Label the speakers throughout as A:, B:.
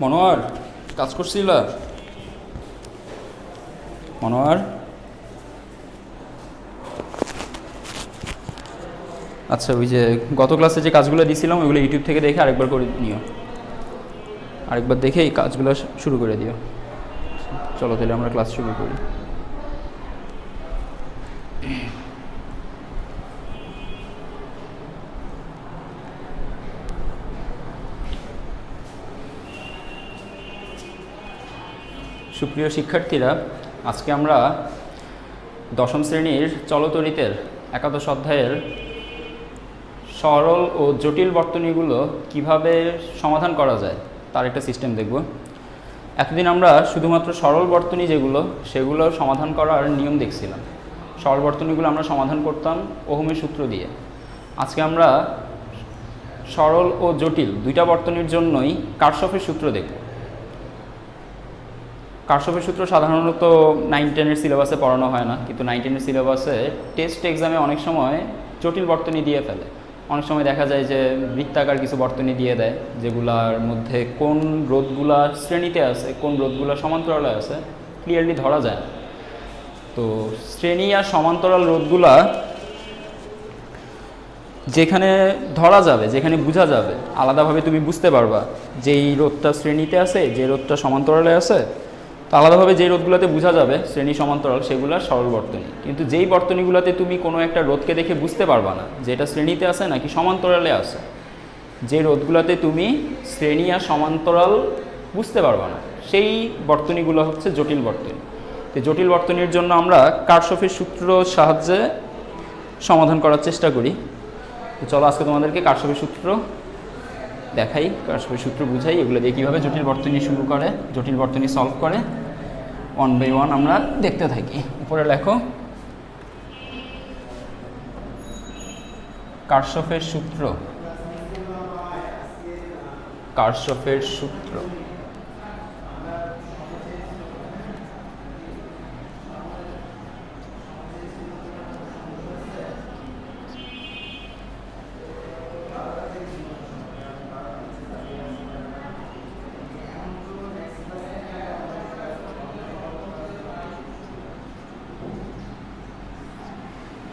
A: মনোয়ার, কাজ করছিল? মনোয়ার, আচ্ছা, ওই যে গত ক্লাসে যে কাজগুলো দিয়েছিলাম ওইগুলো ইউটিউব থেকে দেখে আরেকবার করে নিও, আরেকবার দেখে এই কাজগুলো শুরু করে দিও। চলো তাহলে আমরা ক্লাস শুরু করি। সুপ্রিয় শিক্ষার্থীরা, আজকে আমরা দশম শ্রেণীর চলতরিতের একাদশ অধ্যায়ের সরল ও জটিল বর্তনীগুলো কিভাবে সমাধান করা যায় তার একটা সিস্টেম দেখব। এতদিন আমরা শুধুমাত্র সরল বর্তনী যেগুলো সেগুলো সমাধান করার নিয়ম দেখছিলাম। সরল বর্তনীগুলো আমরা সমাধান করতাম ওহমের সূত্র দিয়ে। আজকে আমরা সরল ও জটিল দুইটা বর্তনীর জন্যই কারশফের সূত্র দেখব। কারশফের সূত্র সাধারণত 9-10-এর সিলেবাসে পড়ানো হয় না, কিন্তু 9-10-এর সিলেবাসে টেস্ট এক্সামে অনেক সময় জটিল বর্তনী দিয়ে ফেলে। অনেক সময় দেখা যায় যে বৃত্তাকার কিছু বর্তনী দিয়ে দেয়, যেগুলার মধ্যে কোন রোধগুলা শ্রেণীতে আছে, কোন রোধগুলা সমান্তরালে আছে ক্লিয়ারলি ধরা যায় না। তো শ্রেণী আর সমান্তরাল রোধগুলা যেখানে ধরা যাবে, যেখানে বোঝা যাবে, আলাদাভাবে তুমি বুঝতে পারবা যে এই রোধটা শ্রেণীতে আছে, যে রোধটা সমান্তরালে আছে, তো আলাদাভাবে যেই রোধগুলোতে বোঝা যাবে শ্রেণী সমান্তরাল সেগুলো সরল বর্তনী। কিন্তু যেই বর্তনীগুলোতে তুমি কোনো একটা রোধকে দেখে বুঝতে পারবা না যে এটা শ্রেণীতে আছে নাকি সমান্তরালে আছে, যে রোধগুলোতে তুমি শ্রেণী আর সমান্তরাল বুঝতে পারবা না, সেই বর্তনীগুলো হচ্ছে জটিল বর্তনী। তো জটিল বর্তনীর জন্য আমরা কারশফের সূত্র সাহায্যে সমাধান করার চেষ্টা করি। তো চলো আজকে তোমাদেরকে কারশফের সূত্র দেখাই, কারশফের সূত্র বুঝাই, এগুলো দিয়ে কীভাবে জটিল বর্তনী শুরু করে, জটিল বর্তনী সলভ করে, 1 by 1 আমরা দেখতে থাকি। উপরে লেখো কারশফের সূত্র। কারশফের সূত্র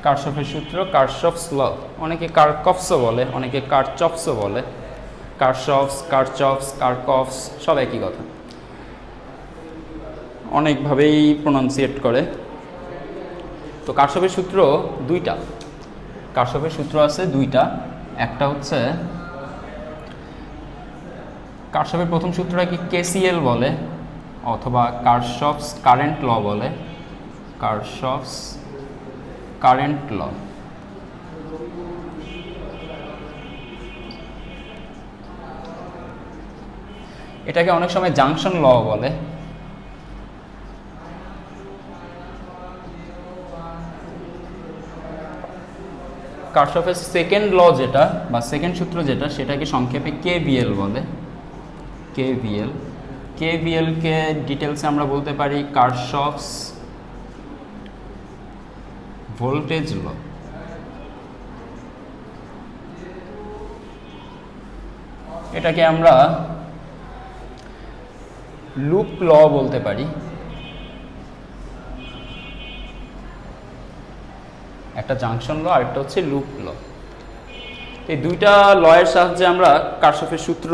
A: কারশফের সূত্র, কারশফস ল, অনেকে কারকফস বলে, অনেকে কারচফস বলে। কারশফস, কারচফস, কারকফস সব একই কথা, অনেকভাবেই প্রোনাউন্সিয়েট করে। তো কারশফের সূত্র দুইটা, কারশফের সূত্র আছে দুইটা। একটা হচ্ছে কারশফের প্রথম সূত্রটাকে কেসিএল বলে অথবা কারশফস কারেন্ট ল বলে। কারশফস কারেন্ট ল। এটাকে অনেক সময় জাংশন ল বলে। কারশফের সেকেন্ড ল যেটা বা সেকেন্ড সূত্র যেটা, সেটাকে সংক্ষেপে কেভিএল বলে। কেভিএল, কেভিএলকে ডিটেলসে আমরা বলতে পারি কারশফস ভোল্টেজ ল। এটাকে আমরা লুপ ল বলতে পারি। একটা জাংশন ল আর একটা হচ্ছে লুপ ল। এই দুইটা লয়ের সাহায্যে আমরা কারশফের সূত্র,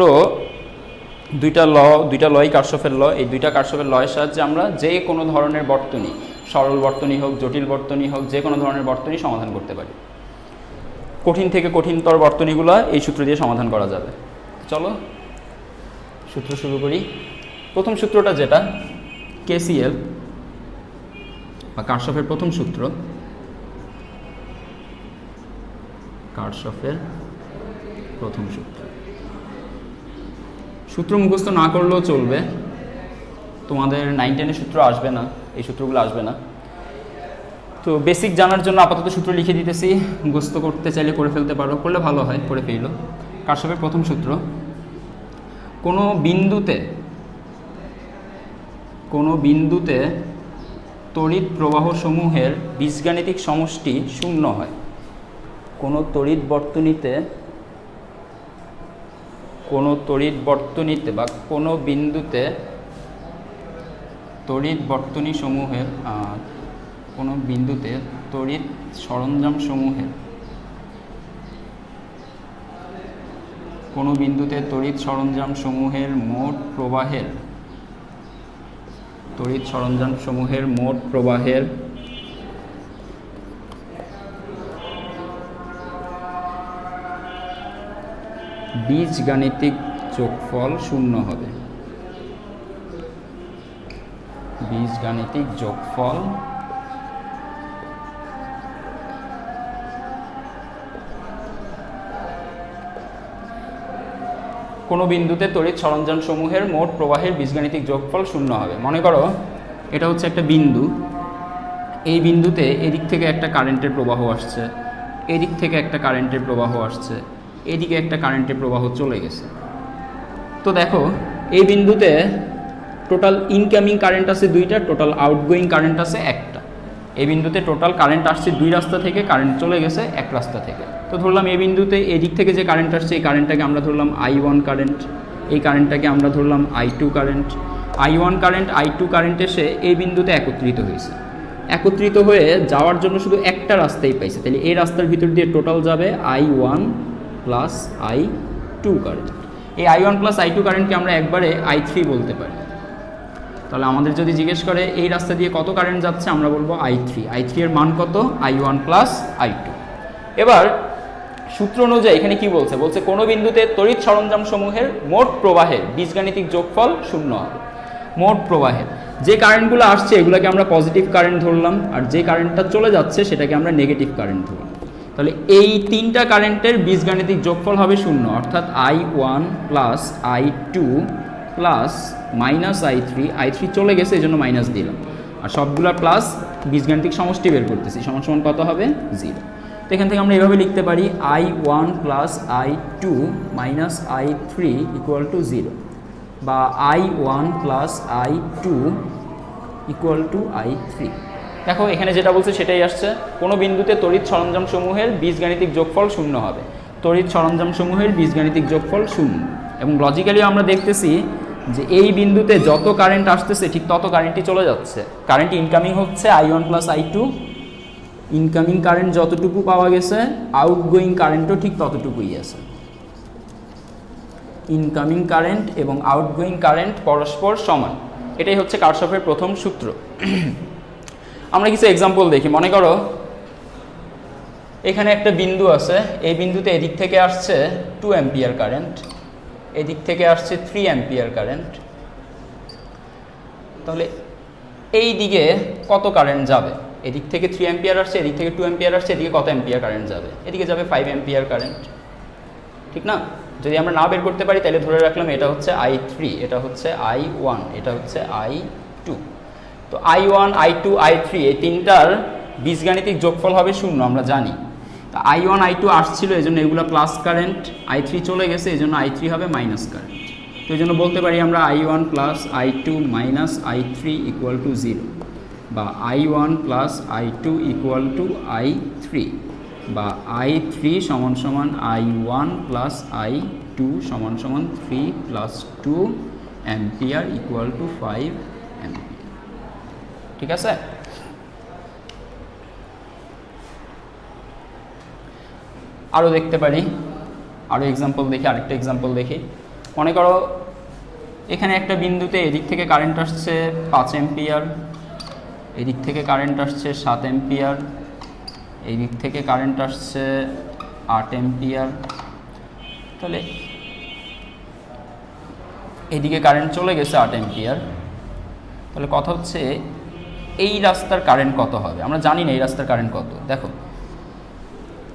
A: দুইটা লই কারশফের ল, এই দুইটা কারশফের লয়ের সাহায্যে আমরা যে কোনো ধরনের বর্তনী, সরল বর্তনী হোক, জটিল বর্তনী হোক, যে কোনো ধরনের বর্তনী সমাধান করতে পারি। কঠিন থেকে কঠিনতর বর্তনীগুলো এই সূত্র দিয়ে সমাধান করা যাবে। চলো সূত্র শুরু করি। প্রথম সূত্রটা যেটা কেসিএল বা কারশফের প্রথম সূত্র, কারশফের প্রথম সূত্র। সূত্র মুখস্থ না করলেও চলবে, তোমাদের 9-10-এর সূত্র আসবে না, এই সূত্রগুলো আসবে না। তো বেসিক জানার জন্য আপাতত সূত্র লিখে দিতেছি, মুখস্থ করতে চাইলে করে ফেলতে পারো, করলে ভালো হয়, করে ফেলো। কারশফের প্রথম সূত্র, কোনো বিন্দুতে তড়িৎ প্রবাহ সমূহের বীজগাণিতিক সমষ্টি শূন্য হয়। কোনো তড়িৎ বর্তনীতে কোনো তড়িৎ বর্তনীতে বা কোনো বিন্দুতে তড়িৎ বর্তনী সমূহের কোনো বিন্দুতে তড়িৎ সরঞ্জাম সমূহের কোনো বিন্দুতে তড়িৎ সরঞ্জাম সমূহের মোট প্রবাহের তড়িৎ সরঞ্জাম সমূহের মোট প্রবাহের বীজগাণিতিক যোগফল শূন্য হবে। বীজগাণিতিক যোগফল কোনো বিন্দুতে তড়িৎ সরঞ্জাম সমূহের মোট প্রবাহের বীজগাণিতিক যোগফল শূন্য হবে। মনে করো এটা হচ্ছে একটা বিন্দু, এই বিন্দুতে এদিক থেকে একটা কারেন্টের প্রবাহ আসছে, এদিক থেকে একটা কারেন্টের প্রবাহ আসছে, এদিকে একটা কারেন্টের প্রবাহ চলে গেছে। তো দেখো এই বিন্দুতে টোটাল ইনকামিং কারেন্ট আছে দুইটা, টোটাল আউটগোয়িং কারেন্ট আছে একটা। এই বিন্দুতে টোটাল কারেন্ট আসছে দুই রাস্তা থেকে, কারেন্ট চলে গেছে এক রাস্তা থেকে। তো ধরলাম এই বিন্দুতে এদিক থেকে যে কারেন্ট আসছে এই কারেন্টটাকে আমরা ধরলাম I1 কারেন্ট, এই কারেন্টটাকে আমরা ধরলাম I2 current. I1 current I2 current এসে এই বিন্দুতে একত্রিত হয়েছে, একত্রিত হয়ে যাওয়ার জন্য শুধু একটা রাস্তাই পাইছে। তাহলে এই রাস্তার ভিতর দিয়ে টোটাল যাবে I1 প্লাস I2 কারেন্ট। এই I1 প্লাস I2 কারেন্টকে আমরা একবারে I3 বলতে পারি। তাহলে আমাদের যদি জিজ্ঞেস করে এই রাস্তা দিয়ে কত কারেন্ট যাচ্ছে, আমরা বলবো I3। I3 এর মান কত? I1 plus I2। এবার সূত্র অনুযায়ী এখানে কি বলছে? বলছে কোনো বিন্দুতে তড়িৎ সরঞ্জাম সমূহের মোট প্রবাহের বীজগাণিতিক যোগফল শূন্য হবে। মোট প্রবাহের যে কারেন্টগুলো আসছে এগুলোকে আমরা পজিটিভ কারেন্ট ধরলাম, আর যে কারেন্টটা চলে যাচ্ছে সেটাকে আমরা নেগেটিভ কারেন্ট ধরলাম। তাহলে এই তিনটা কারেন্টের বীজগাণিতিক যোগফল হবে শূন্য, অর্থাৎ I1 plus I2 plus minus I3 চলে গেছে এই জন্য মাইনাস দিলাম, আর সবগুলা প্লাস বীজগাণিতিক সমষ্টি বের করতেছি, সমান সমান কত হবে? 0। তো এখান থেকে আমরা এভাবে লিখতে পারি I1 plus I2 minus I3 equal to 0, বা I1 plus I2 equal to I3। দেখো এখানে যেটা বলছে সেটাই আসছে, কোনো বিন্দুতে তড়িৎ সরঞ্জাম সমূহের বীজগাণিতিক যোগফল শূন্য হবে। তড়িৎ সরঞ্জাম সমূহের বীজগাণিতিক যোগফল শূন্য। এবং লজিক্যালি আমরা দেখতেছি যে এই বিন্দুতে যত কারেন্ট আসতেছে ঠিক তত কারেন্টই চলে যাচ্ছে। কারেন্ট ইনকামিং হচ্ছে I1 plus I2, incoming current যতটুকু পাওয়া গেছে আউটগোয়িং কারেন্টও ঠিক ততটুকুই আছে। ইনকামিং কারেন্ট এবং আউটগোয়িং কারেন্ট পরস্পর সমান, এটাই হচ্ছে কারশফের প্রথম সূত্র। আমরা কিছু এক্সাম্পল দেখি। মনে করো এখানে একটা বিন্দু আছে, এই বিন্দুতে এদিক থেকে আসছে 2 অ্যাম্পিয়ার কারেন্ট, এদিক থেকে আসছে 3 অ্যাম্পিয়ার কারেন্ট। তাহলে এই দিকে কত কারেন্ট যাবে? এদিক থেকে 3 অ্যাম্পিয়ার আসছে, এদিক থেকে 2 অ্যাম্পিয়ার আসছে, এদিকে কত অ্যাম্পিয়ার কারেন্ট যাবে? এদিকে যাবে 5 অ্যাম্পিয়ার কারেন্ট, ঠিক না? যদি আমরা না বের করতে পারি তাহলে ধরে রাখলাম এটা হচ্ছে I3, এটা হচ্ছে I1, এটা হচ্ছে I2। তো I1, I2, I3 এই তিনটার বীজগাণিতিক যোগফল হবে শূন্য, আমরা জানি। তো I1, I2 আসছিল এই জন্য এগুলো প্লাস কারেন্ট, I3 চলে গেছে এই জন্য I3 হবে মাইনাস কারেন্ট। তো এই জন্য বলতে পারি আমরা I1 plus I2 minus I3 equal to 0, বা I1 plus I2 equal to I3, বা I3 সমান সমান I1 প্লাস I2 সমান সমান 3 plus 2 ampere equal to 5 ampere. ঠিক আছে? আরও দেখতে পারি, আরও এক্সাম্পল দেখি, আরেকটা এক্সাম্পল দেখি। মনে করো এখানে একটা বিন্দুতে এদিক থেকে কারেন্ট আসছে 5 অ্যাম্পিয়ার, এদিক থেকে কারেন্ট আসছে 7 অ্যাম্পিয়ার, এই দিক থেকে কারেন্ট আসছে 8 অ্যাম্পিয়ার। তাহলে এদিকে কারেন্ট চলে গেছে 8 অ্যাম্পিয়ার। তাহলে কথা হচ্ছে এই রাস্তার কারেন্ট কত হবে? আমরা জানি না এই রাস্তার কারেন্ট কত। দেখো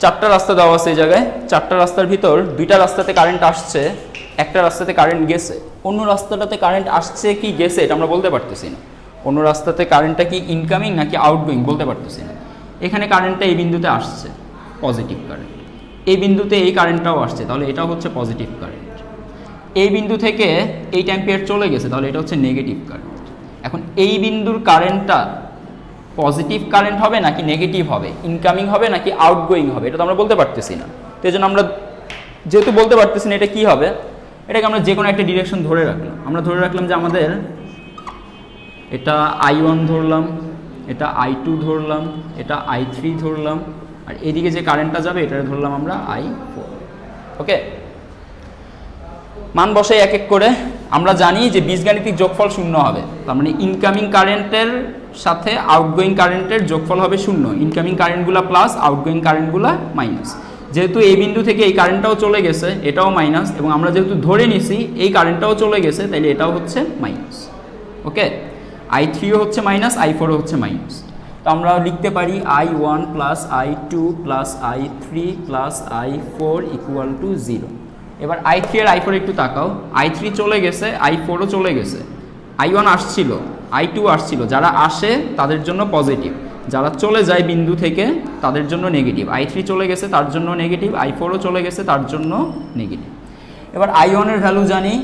A: 4টা রাস্তা দেওয়া আছে এই জায়গায়, 4টা রাস্তার ভিতর 2টা রাস্তাতে কারেন্ট আসছে, একটা রাস্তাতে কারেন্ট গেছে। অন্য রাস্তাটাতে কারেন্ট আসছে কি গেছে এটা আমরা বলতে পারতেছি না। অন্য রাস্তাতে কারেন্টটা কি ইনকামিং নাকি আউটগোয়িং বলতে পারতেছি না। এখানে কারেন্টটা এই বিন্দুতে আসছে, পজিটিভ কারেন্ট। এই বিন্দুতে এই কারেন্টটাও আসছে, তাহলে এটাও হচ্ছে পজিটিভ কারেন্ট। এই বিন্দু থেকে 8 অ্যাম্পিয়ার চলে গেছে, তাহলে এটা হচ্ছে নেগেটিভ কারেন্ট। এখন এই বিন্দুর কারেন্টটা পজিটিভ কারেন্ট হবে নাকি নেগেটিভ হবে, ইনকামিং হবে নাকি আউটগোয়িং হবে, এটা তো আমরা বলতে পারতেছি না। তো এই জন্য আমরা যেহেতু বলতে পারতেছি না এটা কি হবে, এটাকে আমরা যে কোনো একটা ডিরেকশন ধরে রাখলাম। আমরা ধরে রাখলাম যে আমাদের এটা I1 ধরলাম, এটা I2 ধরলাম, এটা I3 ধরলাম, আর এদিকে যে কারেন্টটা যাবে এটা ধরলাম আমরা I4। ওকে, মান বসাই এক এক করে। আমরা জানি যে বীজগাণিতিক যোগফল 0 হবে, তার মানে ইনকামিং কারেন্টের সাথে আউটগোয়িং কারেন্টের যোগফল হবে 0। ইনকামিং কারেন্টগুলো প্লাস, আউটগোয়িং কারেন্টগুলো মাইনাস। যেহেতু এই বিন্দু থেকে এই কারেন্টটাও চলে গেছে, এটাও মাইনাস, এবং আমরা যেহেতু ধরে নিছি এই কারেন্টটাও চলে গেছে, তাইলে এটাও হচ্ছে মাইনাস। ওকে, I3ও হচ্ছে মাইনাস, I4ও হচ্ছে মাইনাস। তো আমরা লিখতে পারি I1 plus I2 plus I3 plus I4 equal to 0। এবার I3 আর I4 একটু তাকাও, I3 চলে গেছে, I4ও চলে গেছে। I1 আসছিল, I2 আসছিল, যারা আসে তাদের জন্য পজিটিভ, যারা চলে যায় বিন্দু থেকে তাদের জন্য নেগেটিভ। I3 চলে গেছে তার জন্য নেগেটিভ, I4ও চলে গেছে তার জন্য নেগেটিভ। এবার I1 এর ভ্যালু জানি,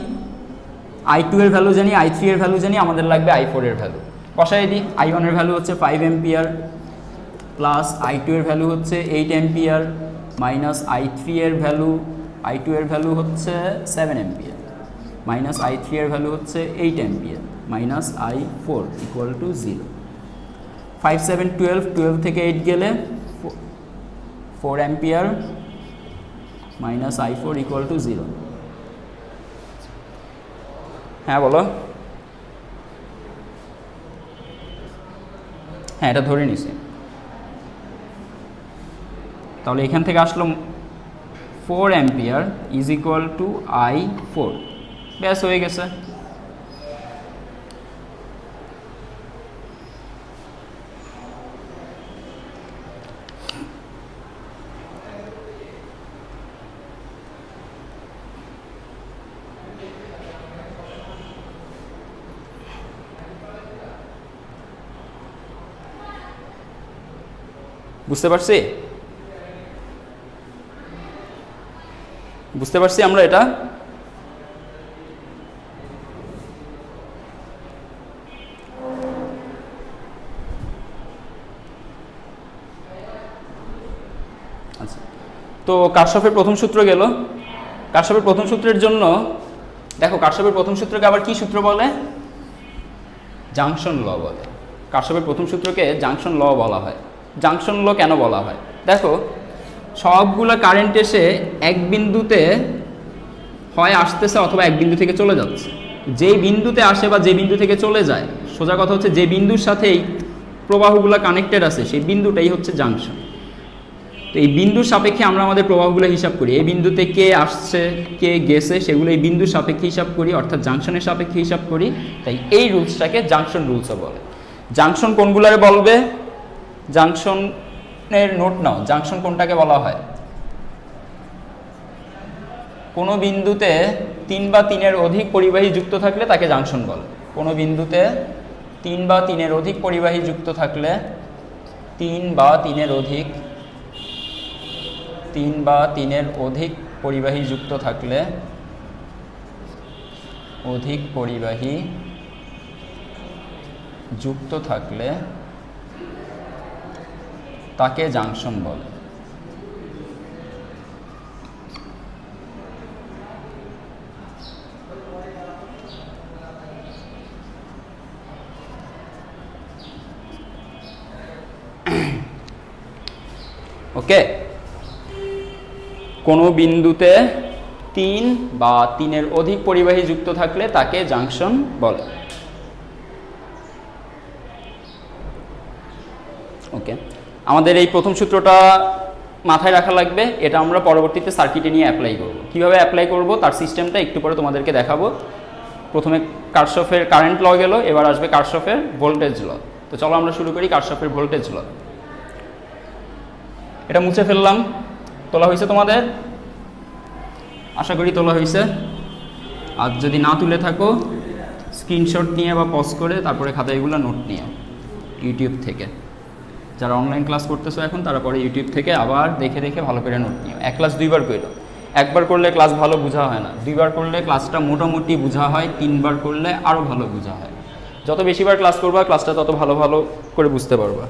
A: I2 এর ভ্যালু জানি, I3 এর ভ্যালু জানি, আমাদের লাগবে I4 এর ভ্যালু। বসাই দিই। I1 এর ভ্যালু হচ্ছে 5 এম্পিয়ার প্লাস I2 এর ভ্যালু হচ্ছে 8 এম্পিয়ার মাইনাস I3 এর ভ্যালু, I2 এর ভ্যালু হচ্ছে 7 এম্পিয়ার মাইনাস I3 এর ভ্যালু হচ্ছে 8 ampere minus I4 equal to 0। 5 7 12, 12 থেকে 8 গেলে 4 ampere minus I4 equal to 0। হ্যাঁ বলো। হ্যাঁ, এটা ধরে নিছি। তাহলে এখান থেকে আসলো 4 ampere is equal to I4। ব্যাস হয়ে গেছে। বুঝতে পারছি? বুঝতে পারছি আমরা এটা? আচ্ছা, তো কারশফের প্রথম সূত্র গেল। কারশফের প্রথম সূত্রের জন্য দেখো, কারশফের প্রথম সূত্রকে আবার কি সূত্র বলে? জাংশন ল বলে। কারশফের প্রথম সূত্রকে জাংশন ল বলা হয়। জাংশন ল কেন বলা হয়? দেখো, সবগুলা কারেন্ট এসে এক বিন্দুতে হয় আসতেছে অথবা এক বিন্দু থেকে চলে যাচ্ছে। যেই বিন্দুতে আসে বা যে বিন্দু থেকে চলে যায়, সোজা কথা হচ্ছে যে বিন্দুর সাথেই প্রবাহগুলো কানেক্টেড আছে সেই বিন্দুটাই হচ্ছে জাংশন। তো এই বিন্দুর সাপেক্ষে আমরা আমাদের প্রবাহগুলো হিসাব করি। এই বিন্দুতে কে আসছে কে গেছে সেগুলো এই বিন্দুর সাপেক্ষে হিসাব করি, অর্থাৎ জাংশনের সাপেক্ষে হিসাব করি। তাই এই রুলসটাকে জাংশন রুলসও বলে। জাংশন কোনগুলারে বলবে? জাংশনের নোট নাও, জাংশন কোনটাকে বলা হয়? কোনো বিন্দুতে 3 বা 3-এর অধিক পরিবাহী যুক্ত থাকলে তাকে জাংশন বলে। কোনো বিন্দুতে 3 বা 3-এর অধিক পরিবাহী যুক্ত থাকলে, 3 বা 3-এর অধিক পরিবাহী যুক্ত থাকলে, অধিক পরিবাহী যুক্ত থাকলে তাকে জাংশন বলে। ওকে, কোনো বিন্দুতে 3 বা 3-এর অধিক পরিবাহী যুক্ত থাকলে তাকে জাংশন বলে। ওকে, আমাদের এই প্রথম সূত্রটা মাথায় রাখা লাগবে। এটা আমরা পরবর্তীতে সার্কিটে নিয়ে অ্যাপ্লাই করব। কিভাবে অ্যাপ্লাই করব তার সিস্টেমটা একটু পরে তোমাদেরকে দেখাবো। প্রথমে কারশফের কারেন্ট ল গেল, এবার আসবে কারশফের ভোল্টেজ ল। তো চলো আমরা শুরু করি কারশফের ভোল্টেজ ল। এটা মুছে ফেললাম। তোলা হয়েছে তোমাদের? আশা করি তোলা হয়েছে। আর যদি না তুলে থাকো স্ক্রিনশট নিয়ে বা পজ করে তারপরে খাতায়গুলো নোট নিয়ে ইউটিউব থেকে। যারা অনলাইন ক্লাস করতেছো এখন তারা পরে ইউটিউব থেকে আবার দেখে দেখে ভালো করে নোট নিও। এক ক্লাস 2বার করো। একবার করলে ক্লাস ভালো বোঝা হয় না, 2বার করলে ক্লাসটা মোটামুটি বোঝা হয়, 3বার করলে আরও ভালো বোঝা হয়। যত বেশিবার ক্লাস করবা ক্লাসটা তত ভালো ভালো করে বুঝতে পারবা।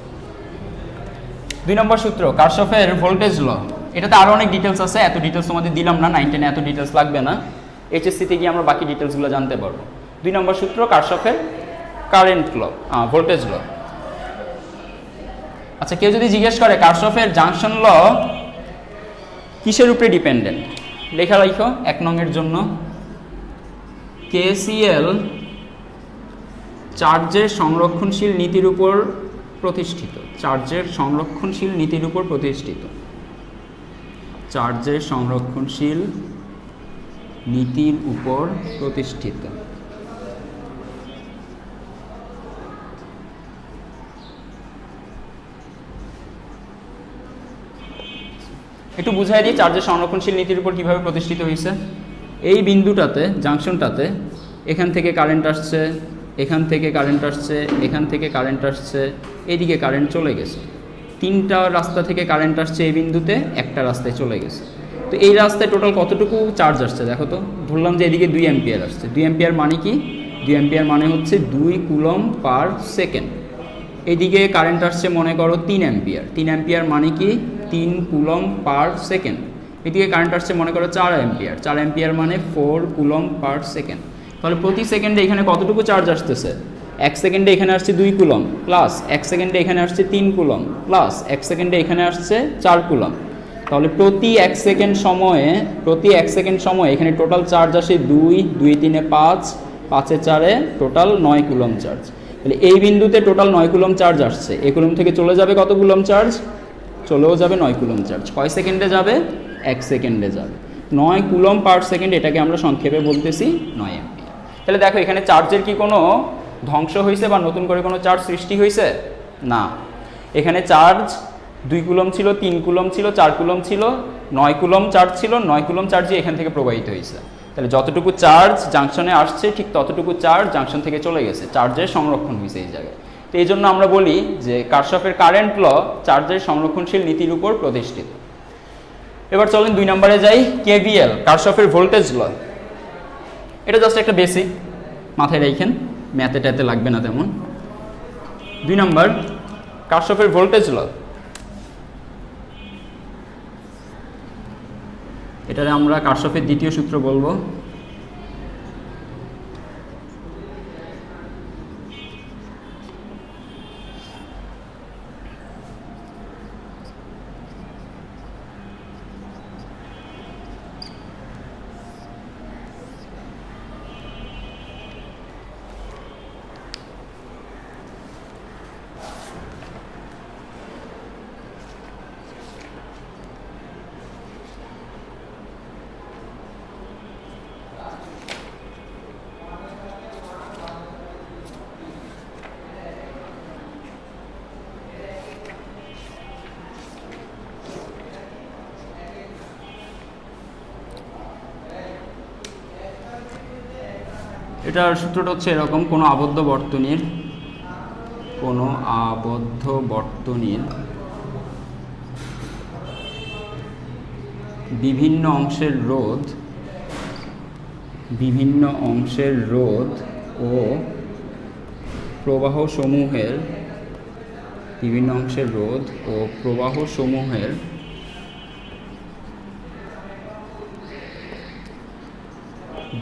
A: 2 নম্বর সূত্র কারশফের ভোল্টেজ ল। এটাতে আরও অনেক ডিটেলস আছে, এত ডিটেলস তোমাদের দিলাম না, 9-10 এত ডিটেলস লাগবে না। এইচএসসিতে গিয়ে আমরা বাকি ডিটেলসগুলো জানতে পারবো। 2 নম্বর সূত্র কারশফের কারেন্ট ল, ভোল্টেজ ল। আচ্ছা, কেউ যদি জিজ্ঞেস করে কারশফের জাংশন ল কিসের উপরে ডিপেন্ডেন্ট, লেখা রাখো 1 নংয়ের জন্য কেসিএল চার্জের সংরক্ষণশীল নীতির উপর প্রতিষ্ঠিত। চার্জের সংরক্ষণশীল নীতির উপর প্রতিষ্ঠিত। চার্জের সংরক্ষণশীল নীতির উপর প্রতিষ্ঠিত। একটু বুঝাই দিই চার্জের সংরক্ষণশীল নীতির উপর কিভাবে প্রতিষ্ঠিত হয়েছে। এই বিন্দুটাতে, জাংশনটাতে, এখান থেকে কারেন্ট আসছে, এখান থেকে কারেন্ট আসছে, এখান থেকে কারেন্ট আসছে, এইদিকে কারেন্ট চলে গেছে। 3টা রাস্তা থেকে কারেন্ট আসছে এই বিন্দুতে, একটা রাস্তায় চলে গেছে। তো এই রাস্তায় টোটাল কতটুকু চার্জ আসছে দেখো তো। ধরলাম যে এদিকে 2 অ্যাম্পিয়ার আসছে। 2 অ্যাম্পিয়ার মানে কি? 2 অ্যাম্পিয়ার মানে হচ্ছে 2 কুলম পার সেকেন্ড। এইদিকে কারেন্ট আসছে মনে করো 3 অ্যাম্পিয়ার। 3 অ্যাম্পিয়ার মানে কি? 3 কুলম পার সেকেন্ড। এদিকে কারেন্ট আসছে মনে করো 4 অ্যাম্পিয়ার। 4 অ্যাম্পিয়ার মানে 4 কুলম পার সেকেন্ড। তাহলে প্রতি সেকেন্ডে এখানে কতটুকু চার্জ আসতেছে? 1 সেকেন্ডে এখানে আসছে 2 কুলম, প্লাস 1 সেকেন্ডে এখানে আসছে 3 কুলম, প্লাস 1 সেকেন্ডে এখানে আসছে 4 কুলম। তাহলে প্রতি 1 সেকেন্ড সময়ে এখানে টোটাল চার্জ আসে 2, 2 3 5, 5 4 টোটাল 9 কুলম চার্জ। তাহলে এই বিন্দুতে টোটাল 9 কুলম চার্জ আসছে। এই কুলম থেকে চলে যাবে কত কুলম চার্জ? চলেও যাবে 9 কুলম চার্জ। কয় সেকেন্ডে যাবে? 1 সেকেন্ডে যাবে। 9 কুলম পার সেকেন্ড, এটাকে আমরা সংক্ষেপে বলতেছি 9 অ্যাম্পিয়ার। তাহলে দেখো এখানে চার্জের কি কোনো ধ্বংস হয়েছে বা নতুন করে কোনো চার্জ সৃষ্টি হয়েছে? না। এখানে চার্জ 2 কুলম ছিল, 3 কুলম ছিল, 4 কুলম ছিল, 9 কুলম চার্জ ছিল। 9 কুলম চার্জই এখান থেকে প্রবাহিত হয়েছে। তাহলে যতটুকু চার্জ জাংশনে আসছে ঠিক ততটুকু চার্জ জাংশন থেকে চলে গেছে। চার্জের সংরক্ষণ হয়েছে এই জায়গায়। তো এই জন্য আমরা বলি যে কারশফের কারেন্ট ল চার্জের সংরক্ষণশীল নীতির উপর প্রতিষ্ঠিত। এবার চলেন 2 নম্বরে যাই, কেভিএল কারশফের ভোল্টেজ ল। এটা জাস্ট একটা বেসিক, মাথায় রাখেন, ম্যাথে ট্যাথে লাগবে না তেমন। 2 নম্বর কারশফের ভোল্টেজ ল। এটারে আমরা কারশফের দ্বিতীয় সূত্র বলবো। এটার সূত্রটা হচ্ছে এরকম, কোনো আবদ্ধ বর্তনীর বিভিন্ন অংশের রোধ ও প্রবাহসমূহের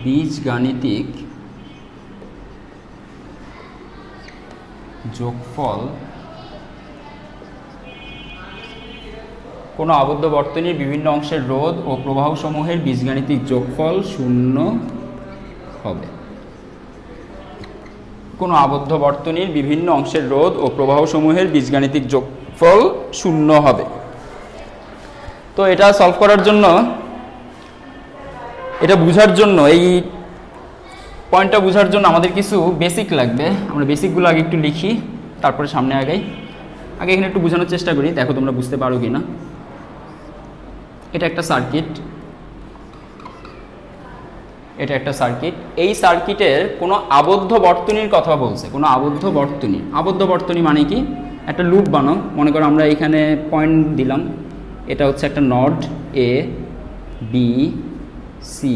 A: বীজগাণিতিক যোগফল, কোনো আবদ্ধ বর্তনীর বিভিন্ন অংশের রোধ ও প্রবাহসমূহের বীজগাণিতিক যোগফল 0 হবে। কোনো আবদ্ধ বর্তনীর বিভিন্ন অংশের রোধ ও প্রবাহসমূহের বীজগাণিতিক যোগফল 0 হবে। তো এটা সলভ করার জন্য, এটা বোঝার জন্য, এই পয়েন্টটা বোঝার জন্য আমাদের কিছু বেসিক লাগবে। আমরা বেসিকগুলো আগে একটু লিখি, তারপরে সামনে আগাই। আগে এখানে একটু বোঝানোর চেষ্টা করি, দেখো তোমরা বুঝতে পারো কি না। এটা একটা সার্কিট। এই সার্কিটের কোনো আবদ্ধ বর্তনীর কথা বলছে। কোনো আবদ্ধ বর্তনী মানে কি? একটা লুপ বানাও। মনে করো আমরা এখানে পয়েন্ট দিলাম, এটা হচ্ছে একটা নড এ, বি, সি,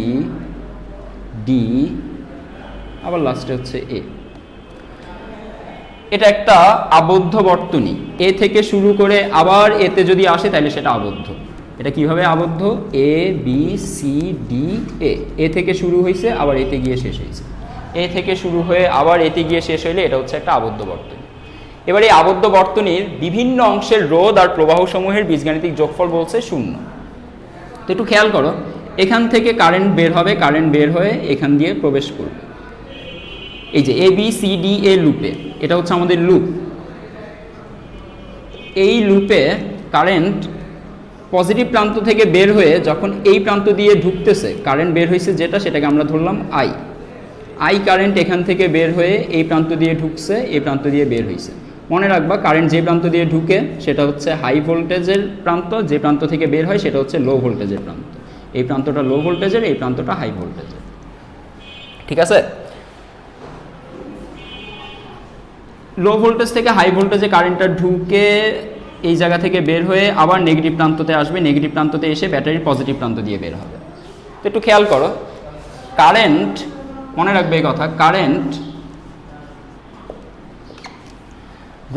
A: ডি, আবার লাস্টে হচ্ছে এ। এটা একটা আবদ্ধ বর্তনী। এ থেকে শুরু করে আবার এতে যদি আসে তাহলে সেটা আবদ্ধ। এটা কিভাবে আবদ্ধ, A B C D A থেকে শুরু হয়েছে আবার এতে গিয়ে শেষ হয়েছে, এ থেকে শুরু হয়ে আবার এতে গিয়ে শেষ হইলে এটা হচ্ছে একটা আবদ্ধ বর্তনী। এবার এই আবদ্ধ বর্তনীর বিভিন্ন অংশের রোধ আর প্রবাহসমূহের বীজগাণিতিক যোগফল বলছে 0। তো একটু খেয়াল করো, এখান থেকে কারেন্ট বের হবে, কারেন্ট বের হয়ে এখান দিয়ে প্রবেশ করবে, এই যে A B C D A লুপে, এটা হচ্ছে আমাদের লুপ। এই লুপে কারেন্ট পজিটিভ প্রান্ত থেকে বের হয়ে যখন এই প্রান্ত দিয়ে ঢুকতেছে, কারেন্ট বের হয়েছে যেটা, সেটাকে আমরা ধরলাম আই কারেন্ট এখান থেকে বের হয়ে এই প্রান্ত দিয়ে ঢুকছে, এই প্রান্ত দিয়ে বের হয়েছে। মনে রাখবা, কারেন্ট যে প্রান্ত দিয়ে ঢুকে সেটা হচ্ছে হাই ভোল্টেজের প্রান্ত, যে প্রান্ত থেকে বের হয় সেটা হচ্ছে লো ভোল্টেজের প্রান্ত। এই প্রান্তটা লো ভোল্টেজের, এই প্রান্তটা হাই ভোল্টেজের। ঠিক আছে? লো ভোল্টেজ থেকে হাই ভোল্টেজে কারেন্টটা ঢুকে এই জায়গা থেকে বের হয়ে আবার নেগেটিভ প্রান্ততে আসবে, নেগেটিভ প্রান্ততে এসে ব্যাটারির পজিটিভ প্রান্ত দিয়ে বের হবে। তো একটু খেয়াল করো, কারেন্ট, মনে রাখবে এই কথা, কারেন্ট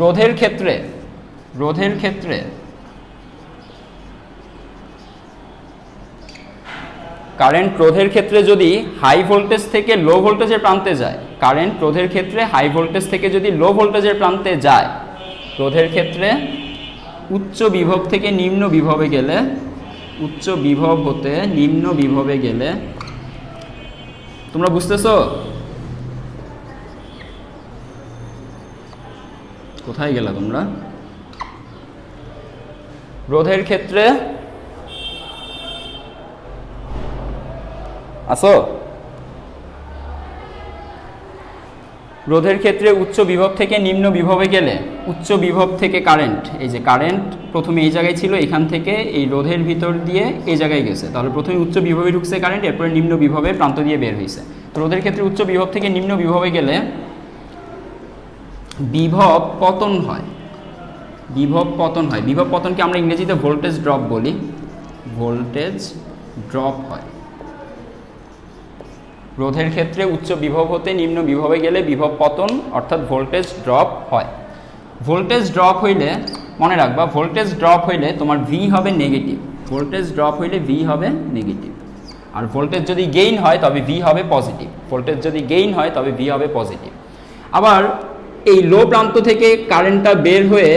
A: রোধের ক্ষেত্রে কারেন্ট রোধের ক্ষেত্রে যদি হাই ভোল্টেজ থেকে লো ভোল্টেজের প্রান্তে যায়, কারেন্ট রোধের ক্ষেত্রে হাই ভোল্টেজ থেকে যদি লো ভোল্টেজের প্রান্তে যায়, রোধের ক্ষেত্রে উচ্চ বিভব থেকে নিম্ন বিভবে গেলে, উচ্চ বিভব হতে নিম্ন বিভবে গেলে, তোমরা বুঝতেছো? কোথায় গেলা তোমরা? রোধের ক্ষেত্রে আসো, রোধের ক্ষেত্রে উচ্চ বিভব থেকে নিম্ন বিভবে গেলে, উচ্চ বিভব থেকে কারেন্ট, এই যে কারেন্ট প্রথমে এই জায়গায় ছিল, এখান থেকে এই রোধের ভিতর দিয়ে এই জায়গায় গেছে, তাহলে প্রথমে উচ্চ বিভবে ঢুকছে কারেন্ট, এরপরে নিম্ন বিভবে প্রান্ত দিয়ে বের হয়েছে। তো রোধের ক্ষেত্রে উচ্চ বিভব থেকে নিম্ন বিভবে গেলে বিভব পতন হয়, বিভব পতন হয়। বিভব পতনকে আমরা ইংরেজিতে ভোল্টেজ ড্রপ বলি, ভোল্টেজ ড্রপ হয়। রোধের ক্ষেত্রে উচ্চ বিভব হতে নিম্ন বিভবে গেলে বিভব পতন অর্থাৎ ভোল্টেজ ড্রপ হয়। ভোল্টেজ ড্রপ হইলে, মনে রাখবা, ভোল্টেজ ড্রপ হইলে তোমার ভি হবে নেগেটিভ, ভোল্টেজ ড্রপ হইলে ভি হবে নেগেটিভ। আর ভোল্টেজ যদি গেইন হয় তবে ভি হবে পজিটিভ, ভোল্টেজ যদি গেইন হয় তবে ভি হবে পজিটিভ। আবার এই লো প্রান্ত থেকে কারেন্টটা বের হয়ে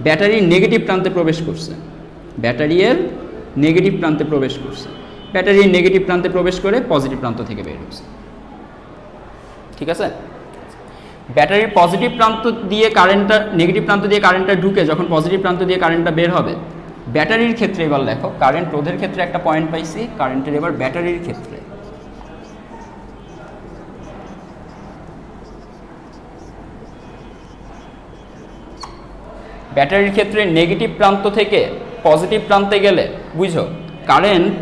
A: ব্যাটারির নেগেটিভ প্রান্তে প্রবেশ করছে, ব্যাটারির নেগেটিভ প্রান্তে প্রবেশ করছে, ব্যাটারির নেগেটিভ প্রান্তে প্রবেশ করে পজিটিভ প্রান্ত থেকে বের হচ্ছে। ঠিক আছে? ব্যাটারির পজিটিভ প্রান্ত দিয়ে কারেন্টটা, নেগেটিভ প্রান্ত দিয়ে কারেন্টটা ঢুকে যখন পজিটিভ প্রান্ত দিয়ে কারেন্টটা বের হবে, ব্যাটারির ক্ষেত্রে এবার লেখো, কারেন্ট রোধের ক্ষেত্রে একটা পয়েন্ট পাইছি, কারেন্টের এবার ব্যাটারির ক্ষেত্রে, ব্যাটারির ক্ষেত্রে নেগেটিভ প্রান্ত থেকে পজিটিভ প্রান্তে গেলে, বুঝো, কারেন্ট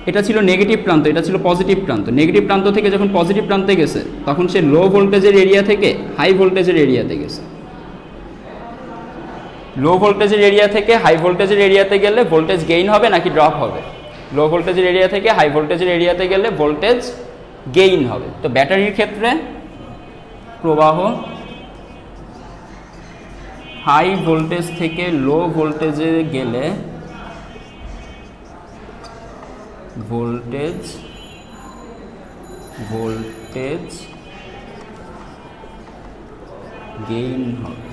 A: এটা ছিল নেগেটিভ প্রান্ত, এটা ছিল পজিটিভ প্রান্ত। নেগেটিভ প্রান্ত থেকে যখন পজিটিভ প্রান্তে গেছে তখন সে লো ভোল্টেজের এরিয়া থেকে হাই ভোল্টেজের এরিয়াতে গেছে। লো ভোল্টেজের এরিয়া থেকে হাই ভোল্টেজের এরিয়াতে গেলে ভোল্টেজ গেইন হবে নাকি ড্রপ হবে? লো ভোল্টেজের এরিয়া থেকে হাই ভোল্টেজের এরিয়াতে গেলে ভোল্টেজ গেইন হবে। তো ব্যাটারির ক্ষেত্রে প্রবাহ হাই ভোল্টেজ থেকে লো ভোল্টেজে গেলে ভোল্টেজ গেইন হবে।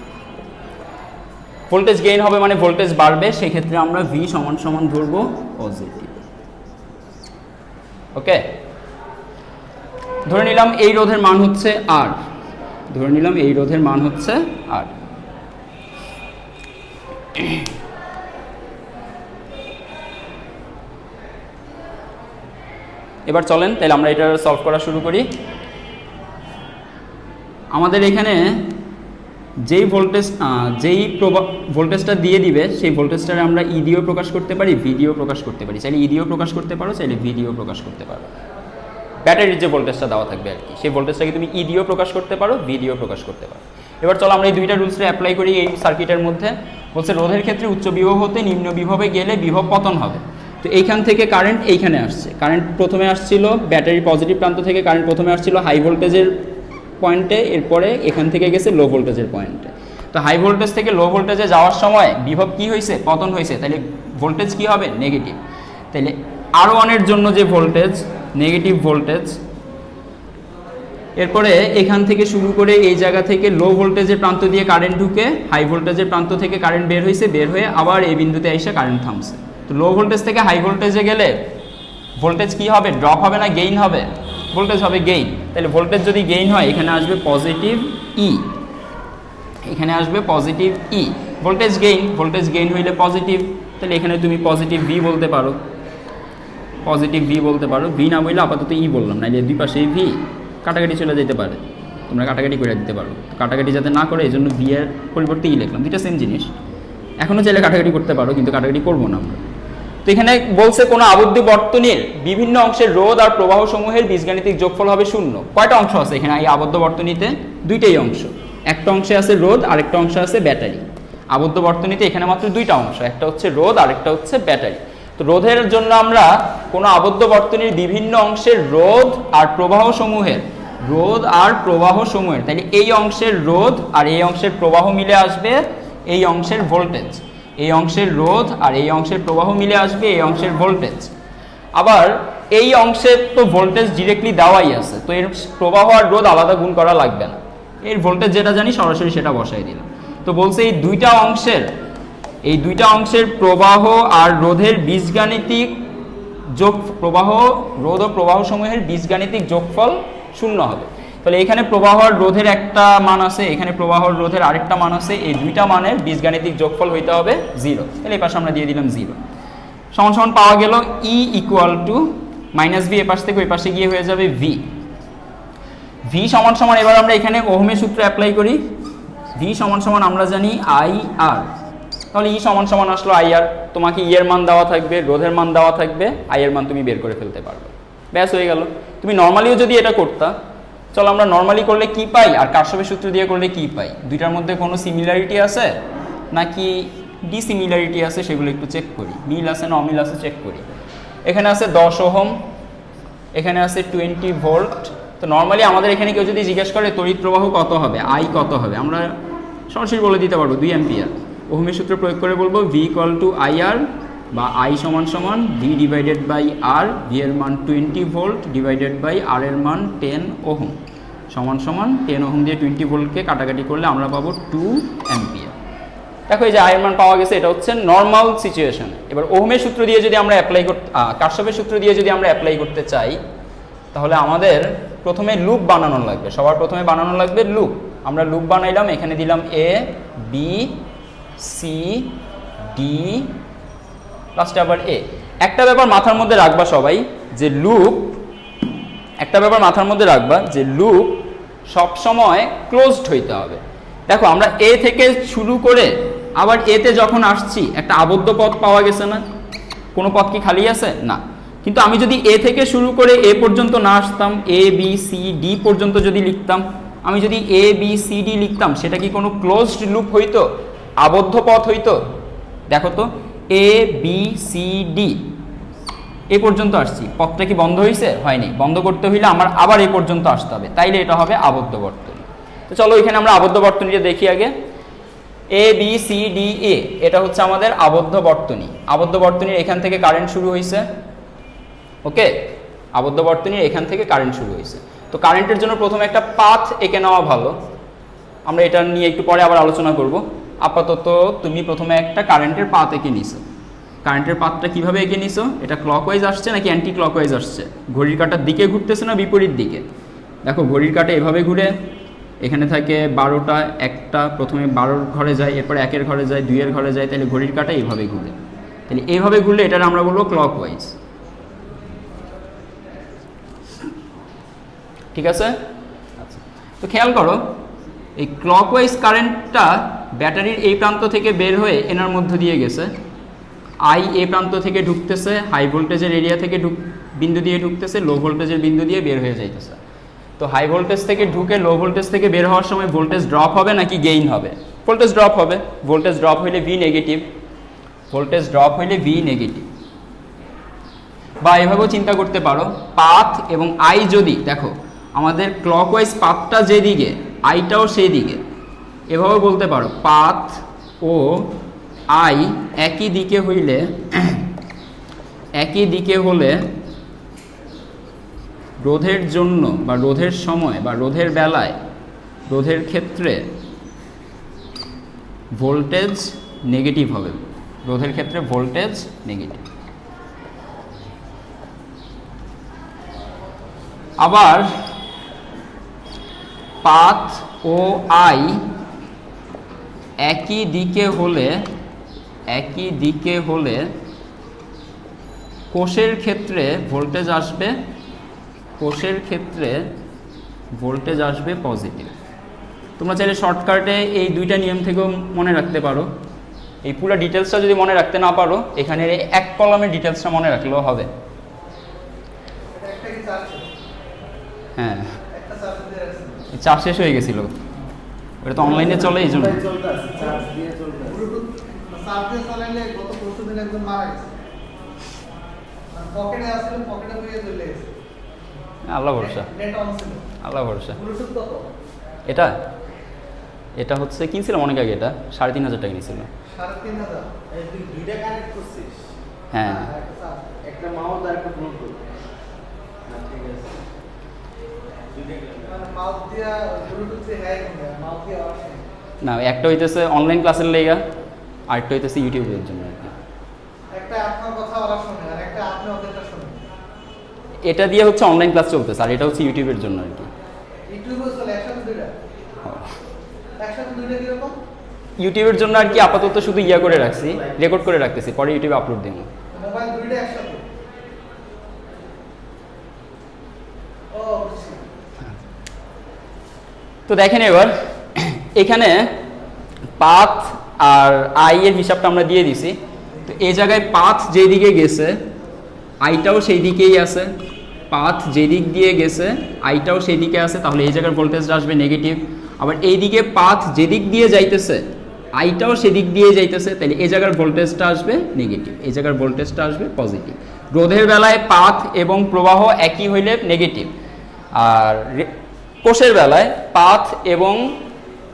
A: ভোল্টেজ গেইন হবে মানে ভোল্টেজ বাড়বে, সেক্ষেত্রে আমরা ভি সমান সমান ধরবো পজিটিভ। ওকে, ধরে নিলাম এই রোধের মান হচ্ছে আর, ধরে নিলাম এই রোধের মান হচ্ছে আর। এবার চলেন তাহলে আমরা এটা সলভ করা শুরু করি। আমাদের এখানে যেই ভোল্টেজটা দিয়ে দিবে সেই ভোল্টেজটারে আমরা ই দিয়েও প্রকাশ করতে পারি, ভি দিয়েও প্রকাশ করতে পারি। চাইলে ই দিয়েও প্রকাশ করতে পারো, চাইলে ভি দিয়েও প্রকাশ করতে পারো। ব্যাটারির যে ভোল্টেজটা দেওয়া থাকবে আর কি, সেই ভোল্টেজটাকে তুমি ই দিয়েও প্রকাশ করতে পারো, ভি দিয়েও প্রকাশ করতে পারো। এবার চলো আমরা এই দুইটা রুলসটা অ্যাপ্লাই করি এই সার্কিটের মধ্যে। বলছে রোধের ক্ষেত্রে উচ্চ বিভব হতে নিম্ন বিভবে গেলে বিভব পতন হবে। তো এইখান থেকে কারেন্ট এইখানে আসছে, কারেন্ট প্রথমে আসছিল ব্যাটারির পজিটিভ প্রান্ত থেকে, কারেন্ট প্রথমে আসছিল হাই ভোল্টেজের পয়েন্টে, এরপরে এখান থেকে গেছে লো ভোল্টেজের পয়েন্টে। তো হাই ভোল্টেজ থেকে লো ভোল্টেজে যাওয়ার সময় বিভব কি হয়েছে, পতন হয়েছে, তাহলে ভোল্টেজ কি হবে, নেগেটিভ। তাহলে R1 এর জন্য যে ভোল্টেজ, নেগেটিভ ভোল্টেজ। এরপরে এখান থেকে শুরু করে এই জায়গা থেকে লো ভোল্টেজের প্রান্ত দিয়ে কারেন্ট ঢুকে হাই ভোল্টেজের প্রান্ত থেকে কারেন্ট বের হয়েছে, বের হয়ে আবার এই বিন্দুতে এসে কারেন্ট থামছে। তো লো ভোল্টেজ থেকে হাই ভোল্টেজে গেলে ভোল্টেজ কি হবে, ড্রপ হবে না গেইন হবে, ভোল্টেজ হবে গেইন। তাহলে ভোল্টেজ যদি গেইন হয় এখানে আসবে পজিটিভ ই, এখানে আসবে পজিটিভ ই। ভোল্টেজ গেইন হইলে পজিটিভ, তাহলে এখানে তুমি পজিটিভ ভি বলতে পারো, পজিটিভ ভি বলতে পারো। ভি না বললে আপাতত ই বললাম, না যে দুই পাশেই ভি, কাটাকাটি চলে যেতে পারে, তোমরা কাটাকাটি করে দিতে পারো। কাটাকাটি যাতে না করে এই জন্য ভি এর পরিবর্তে ই লিখলাম, দুইটা সেম জিনিস। এখনও চাইলে কাটাকাটি করতে পারো, কিন্তু কাটাকাটি করবো না আমরা। তো এখানে বলছে কোনো আবদ্ধ বর্তনীর বিভিন্ন অংশের রোধ আর প্রবাহ সমূহের বীজগাণিতিক যোগফল হবে শূন্য। কয়টা অংশ আছে এখানে এই আবদ্ধ বর্তনীতে? দুইটাই অংশ, একটা অংশে আছে রোধ আর একটা অংশ আছে ব্যাটারি। আবদ্ধ বর্তনীতে এখানে মাত্র দুইটা অংশ, একটা হচ্ছে রোধ আর একটা হচ্ছে ব্যাটারি। তো রোধের জন্য আমরা কোনো আবদ্ধ বর্তনীর বিভিন্ন অংশের রোধ আর প্রবাহ সমূহের, তাহলে এই অংশের রোধ আর এই অংশের প্রবাহ মিলে আসবে এই অংশের ভোল্টেজ, এই অংশের রোধ আর এই অংশের প্রবাহ মিলে আসবে এই অংশের ভোল্টেজ। আবার এই অংশের তো ভোল্টেজ ডিরেক্টলি দেওয়াই আছে, তো এর প্রবাহ আর রোধ আলাদা গুণ করা লাগবে না, এর ভোল্টেজ যেটা জানি সরাসরি সেটা বসাই দিলাম। তো বলছে এই দুইটা অংশের প্রবাহ আর রোধের বীজগাণিতিক যোগ, রোধ ও প্রবাহ সমূহের বীজগাণিতিক যোগফল শূন্য হবে। তাহলে এখানে প্রবাহ আর রোধের একটা মান আছে, এখানে প্রবাহ আর রোধের আরেকটা মান আছে, এই দুইটা মানের বীজগাণিতিক যোগফল হইতে হবে 0। তাহলে এই পাশে আমরা দিয়ে দিলাম 0। সমান সমান পাওয়া গেল E equal to minus V, এপাশ থেকে ওই পাশে গিয়ে হয়ে যাবে ভি। ভি সমান সমান, এবার আমরা এখানে ওহমের সূত্র অ্যাপ্লাই করি। ভি সমান সমান আমরা জানি আই আর, তাহলে ই সমান সমান আসলো আই আর। তোমাকে ই এর মান দেওয়া থাকবে, রোধের মান দেওয়া থাকবে, আই এর মান তুমি বের করে ফেলতে পারবে, ব্যাস হয়ে গেল। তুমি নর্মালিও যদি এটা করতা, চলো আমরা নর্মালি করলে কি পাই আর কারশফের সূত্র দিয়ে করলে কি পাই, দুইটার মধ্যে কোনো সিমিলারিটি আছে নাকি ডিসিমিলারিটি আছে সেগুলো একটু চেক করি, মিল আছে না অমিল আছে চেক করি। এখানে আছে 10 ওহম, এখানে আছে 20 ভোল্ট। তো নর্মালি আমাদের এখানে কেউ যদি জিজ্ঞেস করে তড়িৎ প্রবাহ কত হবে, আই কত হবে, আমরা সরাসরি বলে দিতে পারবো 2 অ্যাম্পিয়ার। ওহমের সূত্র প্রয়োগ করে বলবো V equal to I R, বা আই সমান সমান V divided by R, V এর মান 20 ভোল্ট ডিভাইডেড বাই আর এর মান 10 ওহম সমান সমান 10 ওহম দিয়ে 20 ভোল্টকে কাটাকাটি করলে আমরা পাবো 2 অ্যাম্পিয়ার। দেখো এই যে আয়ের মান পাওয়া গেছে, এটা হচ্ছে নর্মাল সিচুয়েশন। এবার ওহমের সূত্র দিয়ে যদি আমরা অ্যাপ্লাই করতে, কারশফের সূত্র দিয়ে যদি আমরা অ্যাপ্লাই করতে চাই, তাহলে আমাদের প্রথমে লুপ বানানো লাগবে, সবার প্রথমে বানানো লাগবে লুপ। আমরা লুপ বানাইলাম, এখানে দিলাম এ বি সি ডি, লাস্টে আবার এ। একটা ব্যাপার মাথার মধ্যে রাখবা সবাই, যে লুপ, একটা ব্যাপার মাথার মধ্যে রাখবা যে লুপ সবসময় ক্লোজড হইতে হবে। দেখো আমরা এ থেকে শুরু করে আবার এতে যখন আসছি একটা আবদ্ধ পথ পাওয়া গেছে না, কোনো পথ কি খালি আছে না। কিন্তু আমি যদি এ থেকে শুরু করে এ পর্যন্ত না আসতাম, এ বি সি ডি পর্যন্ত যদি লিখতাম, আমি যদি এ বি সি ডি লিখতাম, সেটা কি কোনো ক্লোজড লুপ হইতো, আবদ্ধ পথ হইতো? দেখো তো, A B C D A পর্যন্ত আসছি, পথটা কি বন্ধ হয়েছে? হয়নি। বন্ধ করতে হইলে আমার আবার এ পর্যন্ত আসতে হবে, তাইলে এটা হবে আবদ্ধ বর্তনী। তো চলো এখানে আমরা আবদ্ধ বর্তনীটা দেখি আগে। A B C D A, এটা হচ্ছে আমাদের আবদ্ধ বর্তনী। আবদ্ধ বর্তনীর এখান থেকে কারেন্ট শুরু হয়েছে, ওকে, আবদ্ধ বর্তনীর এখান থেকে কারেন্ট শুরু হয়েছে। তো কারেন্টের জন্য প্রথমে একটা পাথ এঁকে নেওয়া ভালো, আমরা এটা নিয়ে একটু পরে আবার আলোচনা করব। আপাতত তুমি প্রথমে একটা কারেন্টের পাথ এঁকে নিছো। কারেন্টের পাথটা কিভাবে এঁকে নিছো? এটা ক্লকওয়াইজ আসছে নাকি অ্যান্টি ক্লকওয়াইজ আসছে? ঘড়ির কাঁটার দিকে ঘুরতেছে না বিপরীত দিকে? দেখো ঘড়ির কাঁটা এভাবে ঘুরে, এখানে থাকে 12টা, একটা প্রথমে 12-র ঘরে যায়, এরপর 1-এর ঘরে যায়, 2-এর ঘরে যায়, তাহলে ঘড়ির কাঁটা এইভাবে ঘুরে। তাহলে এইভাবে ঘুরলে এটার আমরা বলবো ক্লকওয়াইজ, ঠিক আছে? আচ্ছা, তো খেয়াল করো এই ক্লকওয়াইজ কারেন্টটা ব্যাটারির এই প্রান্ত থেকে বের হয়ে এনার মধ্য দিয়ে গেছে। আই এ প্রান্ত থেকে ঢুকতেছে, হাই ভোল্টেজের এরিয়া থেকে বিন্দু দিয়ে ঢুকতেছে, লো ভোল্টেজের বিন্দু দিয়ে বের হয়ে যাইতেছে। তো হাই ভোল্টেজ থেকে ঢুকে লো ভোল্টেজ থেকে বের হওয়ার সময় ভোল্টেজ ড্রপ হবে নাকি গেইন হবে? ভোল্টেজ ড্রপ হবে। ভোল্টেজ ড্রপ হইলে ভি নেগেটিভ, ভোল্টেজ ড্রপ হইলে ভি নেগেটিভ। বা এভাবেও চিন্তা করতে পারো, পাথ এবং আই যদি, দেখো আমাদের ক্লকওয়াইজ পাথটা যেদিকে, আইটাও সেই দিকে, এভাবে বলতে পারো পাথ ও আই একই দিকে হইলে একই দিকে হলে রোধের জন্য বা রোধের সময় বা রোধের বেলায় রোধের ক্ষেত্রে ভোল্টেজ নেগেটিভ হবে। রোধের ক্ষেত্রে ভোল্টেজ নেগেটিভ। আবার পাথ ও আই একই দিকে হলে কোষের ক্ষেত্রে ভোল্টেজ আসবে পজিটিভ। তোমরা চাইলে শর্টকাটে এই দুইটা নিয়ম থেকেও মনে রাখতে পারো। এই পুরো ডিটেলসটা যদি মনে রাখতে না পারো, এখানে এক কলামের ডিটেলসটা মনে রাখলেও হবে। হ্যাঁ, চার্জ শেষ হয়ে গেছিল, এটা তো অনলাইনে চলে এই জন্য। আল্লাহ ভরসা, আল্লাহ ভরসা। এটা এটা হচ্ছে কিনছিলাম অনেক আগে, এটা 3500 টাকা নিয়েছিল। হ্যাঁ, না একটা হইতেছে অনলাইন ক্লাসের লেগা, আরেকটা হইতেছে ইউটিউবের জন্য আর কি। এটা দিয়ে হচ্ছে অনলাইন ক্লাস চলতেছে, আর এটা হচ্ছে ইউটিউবের জন্য আর কি। ইউটিউবের জন্য আর কি আপাতত শুধু ইয়া করে রাখছি, রেকর্ড করে রাখতেছি, পরে ইউটিউবে আপলোড দেবো। তো দেখেন এবার এখানে পাথ আর আই এর হিসাবটা আমরা দিয়ে দিছি। তো এই জায়গায় পাথ যেদিকে গেছে আইটাও সেই দিকেই আছে, পাথ যেদিক দিয়ে গেছে আইটাও সেই দিকে আছে, তাহলে এই জায়গার ভোল্টেজটা আসবে নেগেটিভ। আবার এইদিকে পাথ যেদিক দিয়ে যাইতেছে আইটাও সেদিক দিয়ে যাইতেছে, তাহলে এই জায়গার ভোল্টেজটা আসবে নেগেটিভ, এই জায়গার ভোল্টেজটা আসবে পজিটিভ। রোধের বেলায় পাথ এবং প্রবাহ একই হইলে নেগেটিভ, আর কোষের বেলায়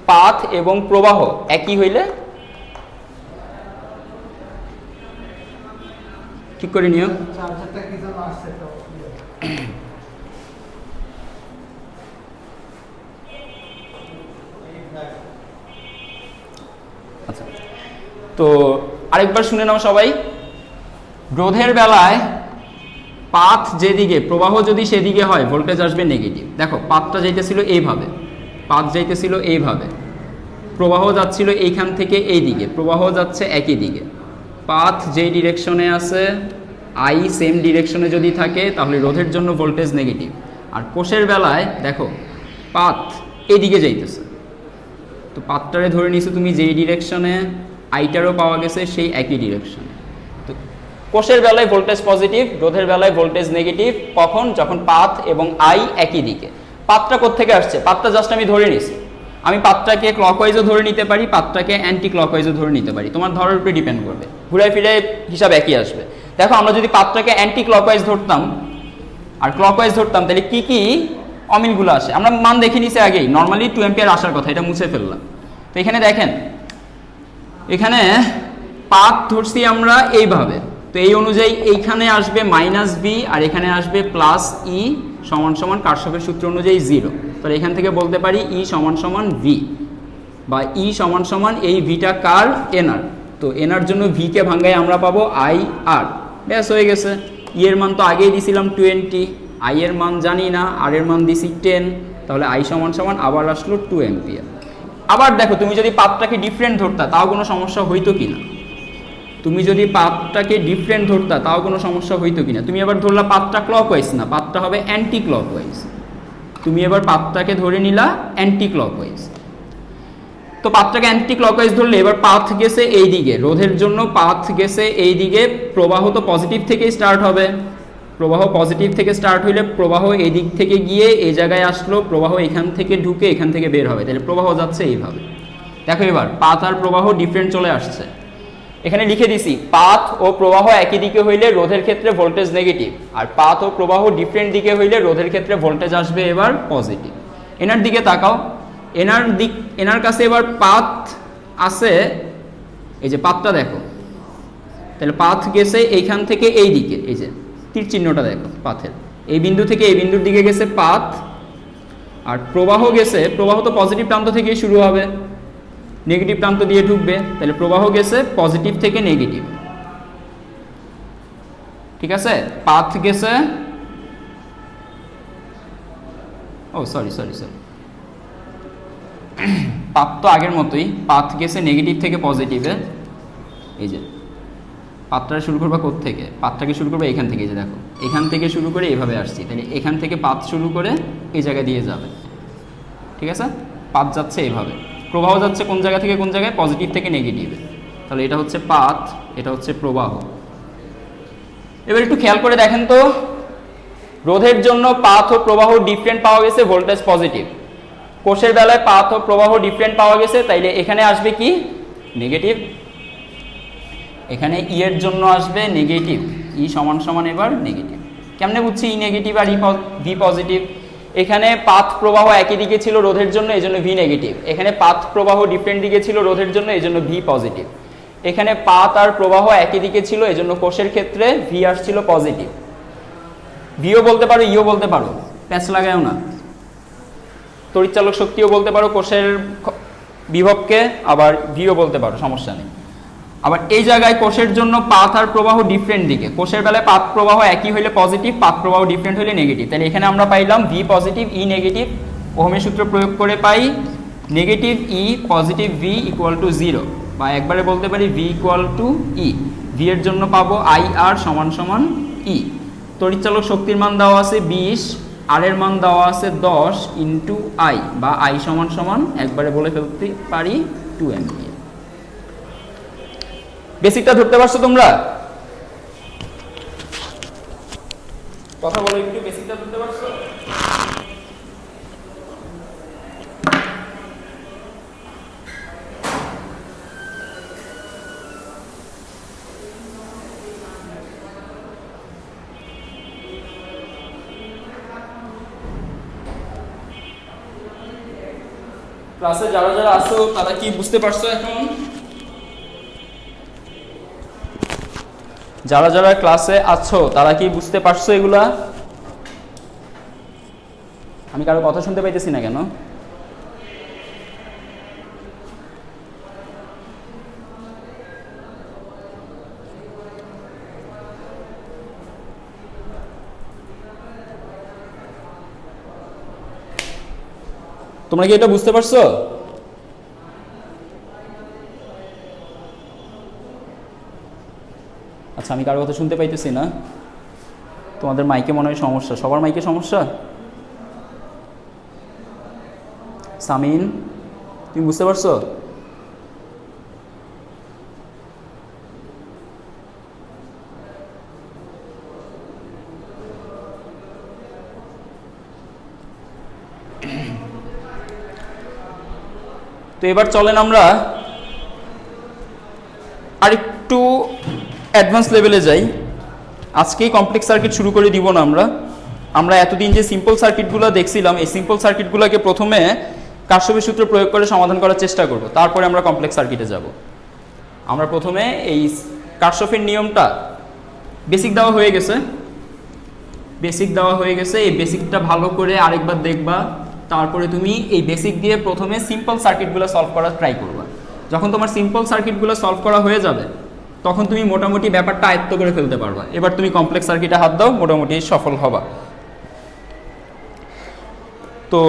A: পাথ এবং প্রবাহ একই হইলে, ঠিক করে নিও। আচ্ছা, তো আরেকবার শুনে নাও সবাই। রোধের বেলায় পাথ যেদিকে প্রবাহ যদি সেদিকে হয় ভোল্টেজ আসবে নেগেটিভ। দেখো পাথটা যাইতেছিল এইভাবে, প্রবাহ যাচ্ছিল এইখান থেকে এই দিকে, প্রবাহ যাচ্ছে একই দিকে। পাথ যেই ডিরেকশনে আছে আই সেম ডিরেকশনে যদি থাকে তাহলে রোধের জন্য ভোল্টেজ নেগেটিভ। আর কোষের বেলায় দেখো পাথ এইদিকে যাইতেছে, তো পাথটারে ধরে নিছো তুমি যেই ডিরেকশনে, আইটারও পাওয়া গেছে সেই একই ডিরেকশনে। তো কোষের বেলায় ভোল্টেজ পজিটিভ, রোধের বেলায় ভোল্টেজ নেগেটিভ। কখন? যখন পাথ এবং আই একই দিকে। পাথটা কোত্থেকে আসছে? পাথটা জাস্ট আমি ধরে নিছি। আমি পাথটাকে ক্লকওয়াইজও ধরে নিতে পারি, পাথটাকে অ্যান্টি ক্লকওয়াইজও ধরে নিতে পারি, তোমার ধরার উপরে ডিপেন্ড করবে। ঘুরে ফিরে হিসাব একই আসবে। দেখো আমরা যদি পাথটাকে অ্যান্টি ক্লকওয়াইজ ধরতাম আর ক্লকওয়াইজ ধরতাম, তাহলে কি কি অমিলগুলো আসে আমরা মান দেখে নিছি আগেই। নর্মালি 2 অ্যাম্পিয়ার আসার কথা, এটা মুছে ফেললাম। তো এখানে দেখেন, এখানে পাথ ধরছি আমরা এইভাবে, তো এই অনুযায়ী এইখানে আসবে -v আর এখানে আসবে +e সমান সমান কারশফের সূত্র অনুযায়ী 0। তাহলে এখান থেকে বলতে পারি E সমান সমান v, বা E সমান সমান এই ভিটা কার? এনআর। তো এনআর জন্য v কে ভাঙায় আমরা পাবো IR। ব্যাস হয়ে গেছে। E এর মান তো আগেই দিছিলাম 20, I এর মান জানি না, আর এর মান দিছি 10, তাহলে I সমান সমান আবার আসলো 2 অ্যাম্পিয়ার। আবার দেখো তুমি যদি পাথটাকে ডিফারেন্ট ধরতা তাও কোনো সমস্যা হইতো কিনা, তুমি যদি পাথটাকে ডিফারেন্ট ধরতা তাও কোনো সমস্যা হইতো কিনা। তুমি এবার ধরলা পাথটা ক্লকওয়াইজ না, পাথটা হবে অ্যান্টি ক্লকওয়াইজ। তুমি এবার পাথটাকে ধরে নিলা অ্যান্টি ক্লকওয়াইজ। তো পাথটাকে অ্যান্টি ক্লকওয়াইজ ধরলে এবার পাথ গেছে এই দিকে, রোধের জন্য পাথ গেছে এই দিকে। প্রবাহ তো পজিটিভ থেকেই স্টার্ট হবে, প্রবাহ পজিটিভ থেকে স্টার্ট হইলে প্রবাহ এই দিক থেকে গিয়ে এই জায়গায় আসলো, প্রবাহ এখান থেকে ঢুকে এখান থেকে বের হবে, তাহলে প্রবাহ যাচ্ছে এইভাবে। দেখো এবার পাথ আর প্রবাহ ডিফারেন্ট চলে আসছে। এখানে লিখে দিছি পাথ ও প্রবাহ একই দিকে হইলে রোধের ক্ষেত্রে ভোল্টেজ নেগেটিভ, আর পাথ ও প্রবাহ ডিফারেন্ট দিকে হইলে রোধের ক্ষেত্রে ভোল্টেজ আসবে এবার পজিটিভ। এনার দিকে তাকাও, এনার কাছে এবার পাথ আছে, এই যে পাথটা দেখো, তাহলে পাথ গেছে এইখান থেকে এই দিকে, এই যে তীর চিহ্নটা দেখো পাথের, এই বিন্দু থেকে এই বিন্দুর দিকে গেছে পাথ। আর প্রবাহ গেছে, প্রবাহ তো পজিটিভ প্রান্ত থেকেই শুরু হবে, নেগেটিভ প্রান্ত দিয়ে ঢুকবে, তাহলে প্রবাহ গেছে পজিটিভ থেকে নেগেটিভ। ঠিক আছে, পাথ গেছে, ও সরি, পাথ তো আগের মতোই, পাথ গেছে নেগেটিভ থেকে পজিটিভে। এই যে পাথটা শুরু করবা থেকে, পাথটাকে শুরু করবে এখান থেকে, যে দেখো এখান থেকে শুরু করে এভাবে আসছি, তাহলে এখান থেকে পাথ শুরু করে এই জায়গায় দিয়ে যাবে। ঠিক আছে, পাথ যাচ্ছে এইভাবে, প্রবাহ যাচ্ছে কোন জায়গা থেকে কোন জায়গায়, পজিটিভ থেকে নেগেটিভে। তাহলে এটা হচ্ছে পাথ, এটা হচ্ছে প্রবাহ। এবার একটু খেয়াল করে দেখেন তো, রোধের জন্য পাথ ও প্রবাহ ডিফারেন্ট পাওয়া গেছে, ভোল্টেজ পজিটিভ। কোষের বেলায় পাথ ও প্রবাহ ডিফারেন্ট পাওয়া গেছে, তাইলে এখানে আসবে কি নেগেটিভ, এখানে ই এর জন্য আসবে নেগেটিভ, ই সমান সমান এবার নেগেটিভ। কেমনে বুঝছি ই নেগেটিভ আর ভি পজিটিভ? এখানে পাথ প্রবাহ একই দিকে ছিল রোধের জন্য, এই জন্য ভি নেগেটিভ। এখানে পাথ প্রবাহ ডিফারেন্ট দিকে ছিল রোধের জন্য, এই জন্য ভি পজিটিভ। এখানে পাথ আর প্রবাহ একই দিকে ছিল, এই জন্য কোষের ক্ষেত্রে ভি আসছিল পজিটিভ। ভিও বলতে পারো, ইও বলতে পারো, প্যাচ লাগায়ও না। তড়িৎচালক শক্তিও বলতে পারো কোষের বিভবকে, আবার ভিও বলতে পারো, সমস্যা নেই। আবার এই জায়গায় কোষের জন্য পাথ আর প্রবাহ ডিফারেন্ট দিকে, কোষের বেলায় পাথ প্রবাহ একই হইলে পজিটিভ, পাথ প্রবাহ ডিফারেন্ট হইলে নেগেটিভ। তাহলে এখানে আমরা পাইলাম ভি পজিটিভ, ই নেগেটিভ। ওহমের সূত্র প্রয়োগ করে পাই negative E positive V equal to 0, বা একবারে বলতে পারি V equal to E. V এর জন্য পাবো আই আর সমান সমান ই। তড়িৎচালক শক্তির মান দেওয়া আছে 20, আর এর মান দেওয়া আছে 10 ইন্টু আই, বা আই সমান সমান একবারে বলে ফেলতে পারি 2 অ্যাম্পিয়ার। বেসিকটা ধরতে পারছো তোমরা? কথা বলো একটু, বেসিকটা ধরতে পারছো? ক্লাসে যারা যারা আছো তারা কি বুঝতে পারছো এখন? যারা যারা ক্লাসে আছো তারা কি বুঝতে পারছো এগুলা? আমি কারো কথা শুনতে পাইতেছি না কেন? তোমরা কি এটা বুঝতে পারছো? আচ্ছা, আমি কারো কথা শুনতে পাইতেছি না। তোমাদের মাইকে মনে হয় সমস্যা, সবার মাইকে সমস্যা। সামিন, তুমি বুঝতে পারছো? তো এবার চলেন আমরা আরেকটু অ্যাডভান্স লেভেলে যাই। আজকেই কমপ্লেক্স সার্কিট শুরু করে দিব না আমরা এতদিন যে সিম্পল সার্কিটগুলো দেখছিলাম, এই সিম্পল সার্কিটগুলোকে প্রথমে কারশফের সূত্র প্রয়োগ করে সমাধান করার চেষ্টা করব, তারপরে আমরা কমপ্লেক্স সার্কিটে যাব। আমরা প্রথমে এই কারশফের নিয়মটা, বেসিক দেওয়া হয়ে গেছে, এই বেসিকটা ভালো করে আরেকবার দেখবা, তারপরে তুমি এই বেসিক দিয়ে প্রথমে সিম্পল সার্কিটগুলো সলভ করার ট্রাই করবা। যখন তোমার সিম্পল সার্কিটগুলো সলভ করা হয়ে যাবে তখন তুমি মোটামুটি ব্যাপারটা আয়ত্ত করে ফেলতে পারবা। এবার তুমি কমপ্লেক্স সার্কিটে হাত দাও, মোটামুটি সফল হবা। তো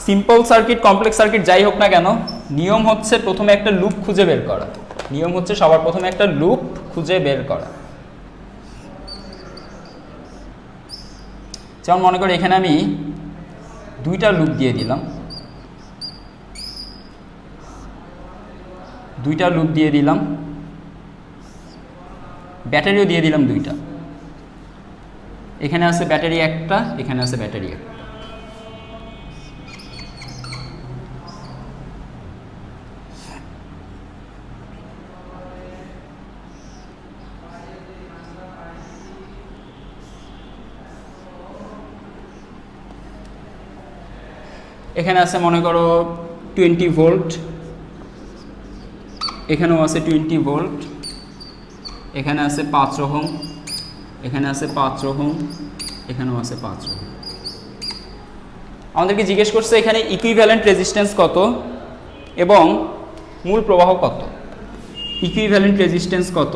A: সিম্পল সার্কিট, কমপ্লেক্স সার্কিট যাই হোক না কেন, নিয়ম হচ্ছে প্রথমে একটা লুপ খুঁজে বের করা। সবার প্রথমে একটা লুপ খুঁজে বের করা। যেমন মনে করি এখানে আমি দুইটা লুপ দিয়ে দিলাম, ব্যাটারিও দিয়ে দিলাম দুইটা। এখানে আছে ব্যাটারি একটা, এখানে আছে ব্যাটারি একটা। এখানে আছে মনে করো 20 ভোল্ট, এখানেও আছে 20 ভোল্ট, এখানে আছে 5 ওহম, এখানে আছে 5 ওহম, এখানেও আছে 5 ওহম। আমাদেরকে জিজ্ঞেস করছে এখানে ইকুইভ্যালেন্ট রেজিস্ট্যান্স কত এবং মূল প্রবাহ কত। ইকুইভ্যালেন্ট রেজিস্ট্যান্স কত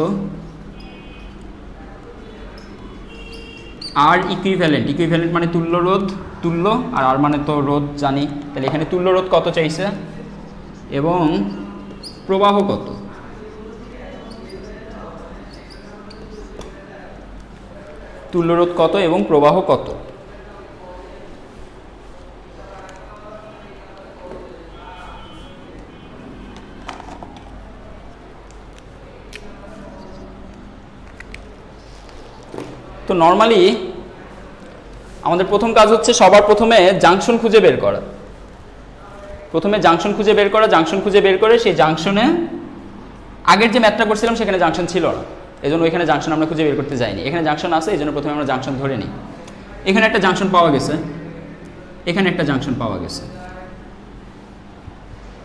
A: আর ইকুইভ্যালেন্ট, ইকুইভ্যালেন্ট মানে তুল্য রোধ, তুল্য, আর মানে তো রোধ জানি, তাহলে এখানে তুল্য রোধ কত চাইছে এবং প্রবাহ কত। তুল্য রোধ কত এবং প্রবাহ কত। তো নর্মালি আমাদের প্রথম কাজ হচ্ছে সবার প্রথমে জাংশন খুঁজে বের করা। প্রথমে জাংশন খুঁজে বের করা, জাংশন খুঁজে বের করে সেই জাংশনে আগের যে ম্যাথটা করছিলাম সেখানে জাংশন ছিল না, এজন্য ওইখানে জাংশন আমরা খুঁজে বের করতে যাইনি। এখানে জাংশন আছে, এই জন্য প্রথমে আমরা জাংশন ধরে নিই। এখানে একটা জাংশন পাওয়া গেছে, এখানে একটা জাংশন পাওয়া গেছে,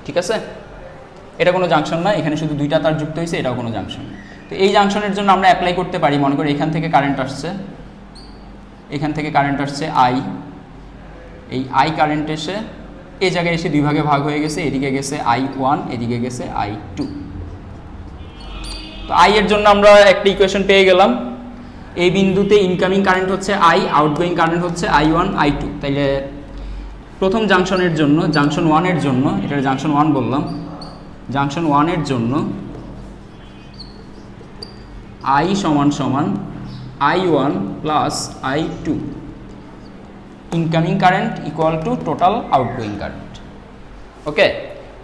A: ঠিক আছে। এটা কোনো জাংশন না, এখানে শুধু দুইটা তার যুক্ত হয়েছে, এটাও কোনো জাংশন। তো এই জাংশনের জন্য আমরা অ্যাপ্লাই করতে পারি, মনে করি এখান থেকে কারেন্ট আসছে, এখান থেকে কারেন্ট আসছে আই, এই আই কারেন্ট এসে এই জায়গায় এসে দুই ভাগে ভাগ হয়ে গেছে, এদিকে গেছে I1, এদিকে গেছে I2। তো আই এর জন্য আমরা একটা ইকুয়েশন পেয়ে গেলাম। এই বিন্দুতে ইনকামিং কারেন্ট হচ্ছে আই, আউটগোয়িং কারেন্ট হচ্ছে I1 I2। তাইলে প্রথম জাংশনের জন্য, জাংশন 1 এর জন্য, এটা জাংশন 1 বললাম, জাংশন 1 এর জন্য I সমান সমান I1 plus I2, incoming current equal to total outgoing current. Okay,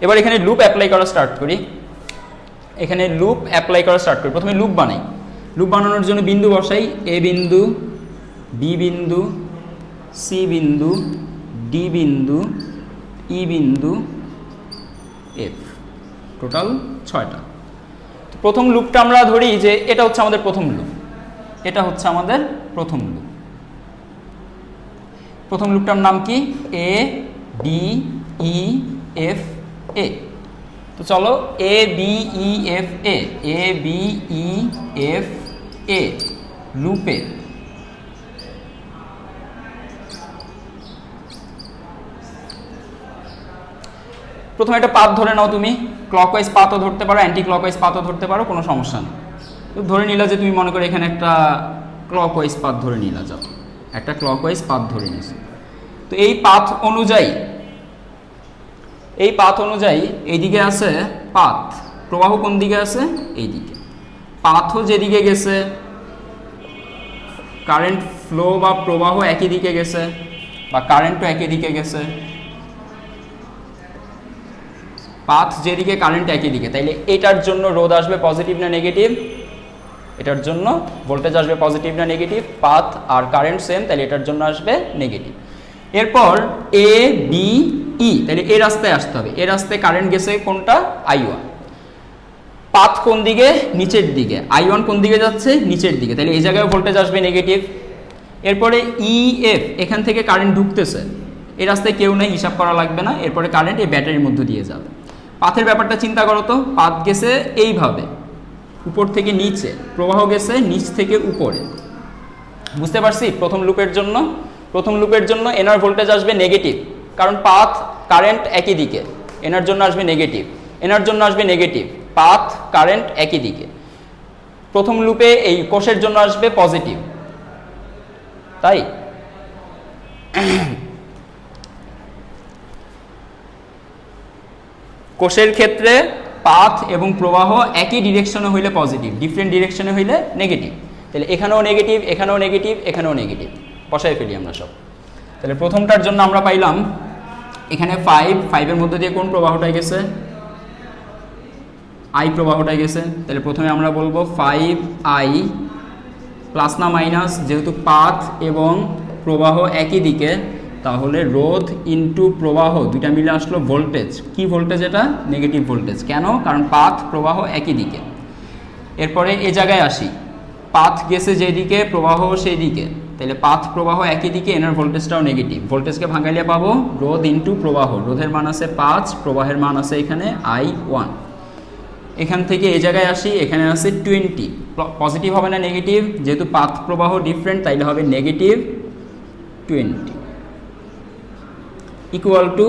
A: এবার এখানে লুপ অ্যাপ্লাই করা স্টার্ট করি। এখানে লুপ অ্যাপ্লাই করা স্টার্ট করি। প্রথমে লুপ বানাই। লুপ বানানোর জন্য বিন্দু বসাই, এ বিন্দু, বি বিন্দু, সি বিন্দু, ডি বিন্দু, ই বিন্দু, এফ, টোটাল 6টা। প্রথম লুপটা আমরা ধরি যে এটা হচ্ছে আমাদের প্রথম লুপ, এটা হচ্ছে আমাদের প্রথম লুপ। প্রথম লুপটার নাম কি? A B E F A. তো চলো A B E F A, A B E F A লুপে প্রথমে একটা পাথ ধরে নাও। তুমি ক্লকওয়াইজ পাথও ধরতে পারো, অ্যান্টি ক্লকওয়াইজ পাথও ধরতে পারো, কোনো সমস্যা নেই। তো ধরে নিলা যে তুমি মনে করো এখানে একটা ক্লকওয়াইজ পাথ ধরে নিলা, যাও একটা ক্লকওয়াইজ পাথ ধরে নিয়েছো। তো এই পাথ অনুযায়ী, এই পাথ অনুযায়ী এইদিকে আছে পাথ, প্রবাহ কোন দিকে আছে? এইদিকে। পাথও যেদিকে গেছে, কারেন্ট ফ্লো বা প্রবাহ একই দিকে গেছে, বা কারেন্টও একই দিকে গেছে। পাথ যেদিকে কারেন্ট একই দিকে, তাইলে এটার জন্য রোধ আসবে পজিটিভ না নেগেটিভ? এটার জন্য ভোল্টেজ আসবে পজিটিভ না নেগেটিভ? পাথ আর কারেন্ট সেম, তাহলে এটার জন্য আসবে নেগেটিভ। এরপর এ বি ই, তাহলে এই রাস্তায় আসতে হবে। এই রাস্তায় কারেন্ট গেছে কোনটা? I1। পাথ কোন দিকে? নিচের দিকে। I1 কোন দিকে যাচ্ছে? নিচের দিকে, তাহলে এই জায়গায় ভোল্টেজ আসবে নেগেটিভ। এরপরে ই এফ, এখান থেকে কারেন্ট ঢুকতেছে, এই রাস্তায় কেউ নেই, হিসাব করা লাগবে না। এরপরে কারেন্ট এই ব্যাটারির মধ্যে দিয়ে যাবে। পাথের ব্যাপারটা চিন্তা করো তো, পাথ গেছে এইভাবে উপর থেকে নিচে, প্রবাহ গেছে নিচ থেকে উপরে। বুঝতে পারছি? প্রথম লুপের জন্য, প্রথম লুপের জন্য এনার ভোল্টেজ আসবে নেগেটিভ, কারণ পাথ কারেন্ট একই দিকে। এনার জন্য আসবে নেগেটিভ, এনার জন্য আসবে নেগেটিভ, পাথ কারেন্ট একই দিকে। প্রথম লুপে এই কোষের জন্য আসবে পজিটিভ, তাই কোষের ক্ষেত্রে পাথ এবং প্রবাহ একই ডিরেকশনে হইলে পজিটিভ, ডিফারেন্ট ডিরেকশনে হইলে নেগেটিভ। তাহলে এখানেও নেগেটিভ, এখানেও নেগেটিভ, এখানেও নেগেটিভ, বসাই ফেলি আমরা সব। তাহলে প্রথমটার জন্য আমরা পাইলাম এখানে 5, 5-এর মধ্যে দিয়ে কোন প্রবাহটাই গেছে? আই প্রবাহটাই গেছে। তাহলে প্রথমে আমরা বলবো 5I প্লাস না মাইনাস, যেহেতু পাথ এবং প্রবাহ একই দিকে, তাহলে রোধ ইনটু প্রবাহ দুইটা মিলে আসলো ভোল্টেজ। কি ভোল্টেজ এটা? Negative voltage. কেন? কারণ পাথ প্রবাহ একই দিকে। এরপরে এ জায়গায় আসি, পাথ গেছে যেদিকে, প্রবাহ সেই দিকে, তাহলে পাথ প্রবাহ একই দিকে, এনার ভোল্টেজটাও নেগেটিভ। ভোল্টেজকে ভাঙাইলে পাবো রোধ ইন্টু প্রবাহ। রোধের মান আছে 5, প্রবাহের মান আছে এখানে I1। এখান থেকে এই জায়গায় আসি, এখানে আছে 20। পজিটিভ হবে না নেগেটিভ? যেহেতু পাথ প্রবাহ ডিফারেন্ট তাইলে হবে নেগেটিভ 20 ইকুয়াল টু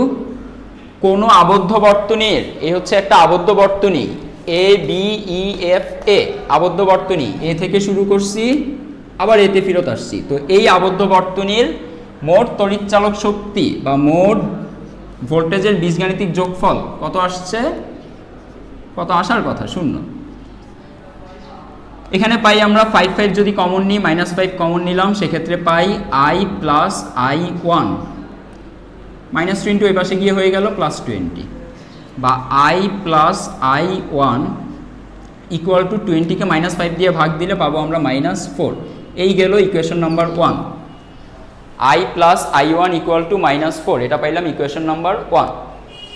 A: কোনো আবদ্ধ বর্তনীর, এই হচ্ছে একটা আবদ্ধ বর্তনী ABEFA, আবদ্ধ বর্তনী। এ থেকে শুরু করছি আবার এতে ফেরত আসছি। তো এই আবদ্ধ বর্তনীর মোট তড়িৎচালক শক্তি বা মোট ভোল্টেজের বীজগাণিতিক যোগফল কত আসছে? কত আসার কথা? 0। এখানে পাই আমরা 5 যদি কমন নিই, -5 কমন নিলাম, সেক্ষেত্রে পাই I প্লাস I1। -2 এই পাশে গিয়ে হয়ে গেল +20, বা I plus I1 equal to 20-কে -5 দিয়ে ভাগ দিলে পাবো আমরা -4। এই গেল equation number 1। I plus I1 equal to -4, এটা পাইলাম ইকুয়েশন নাম্বার 1।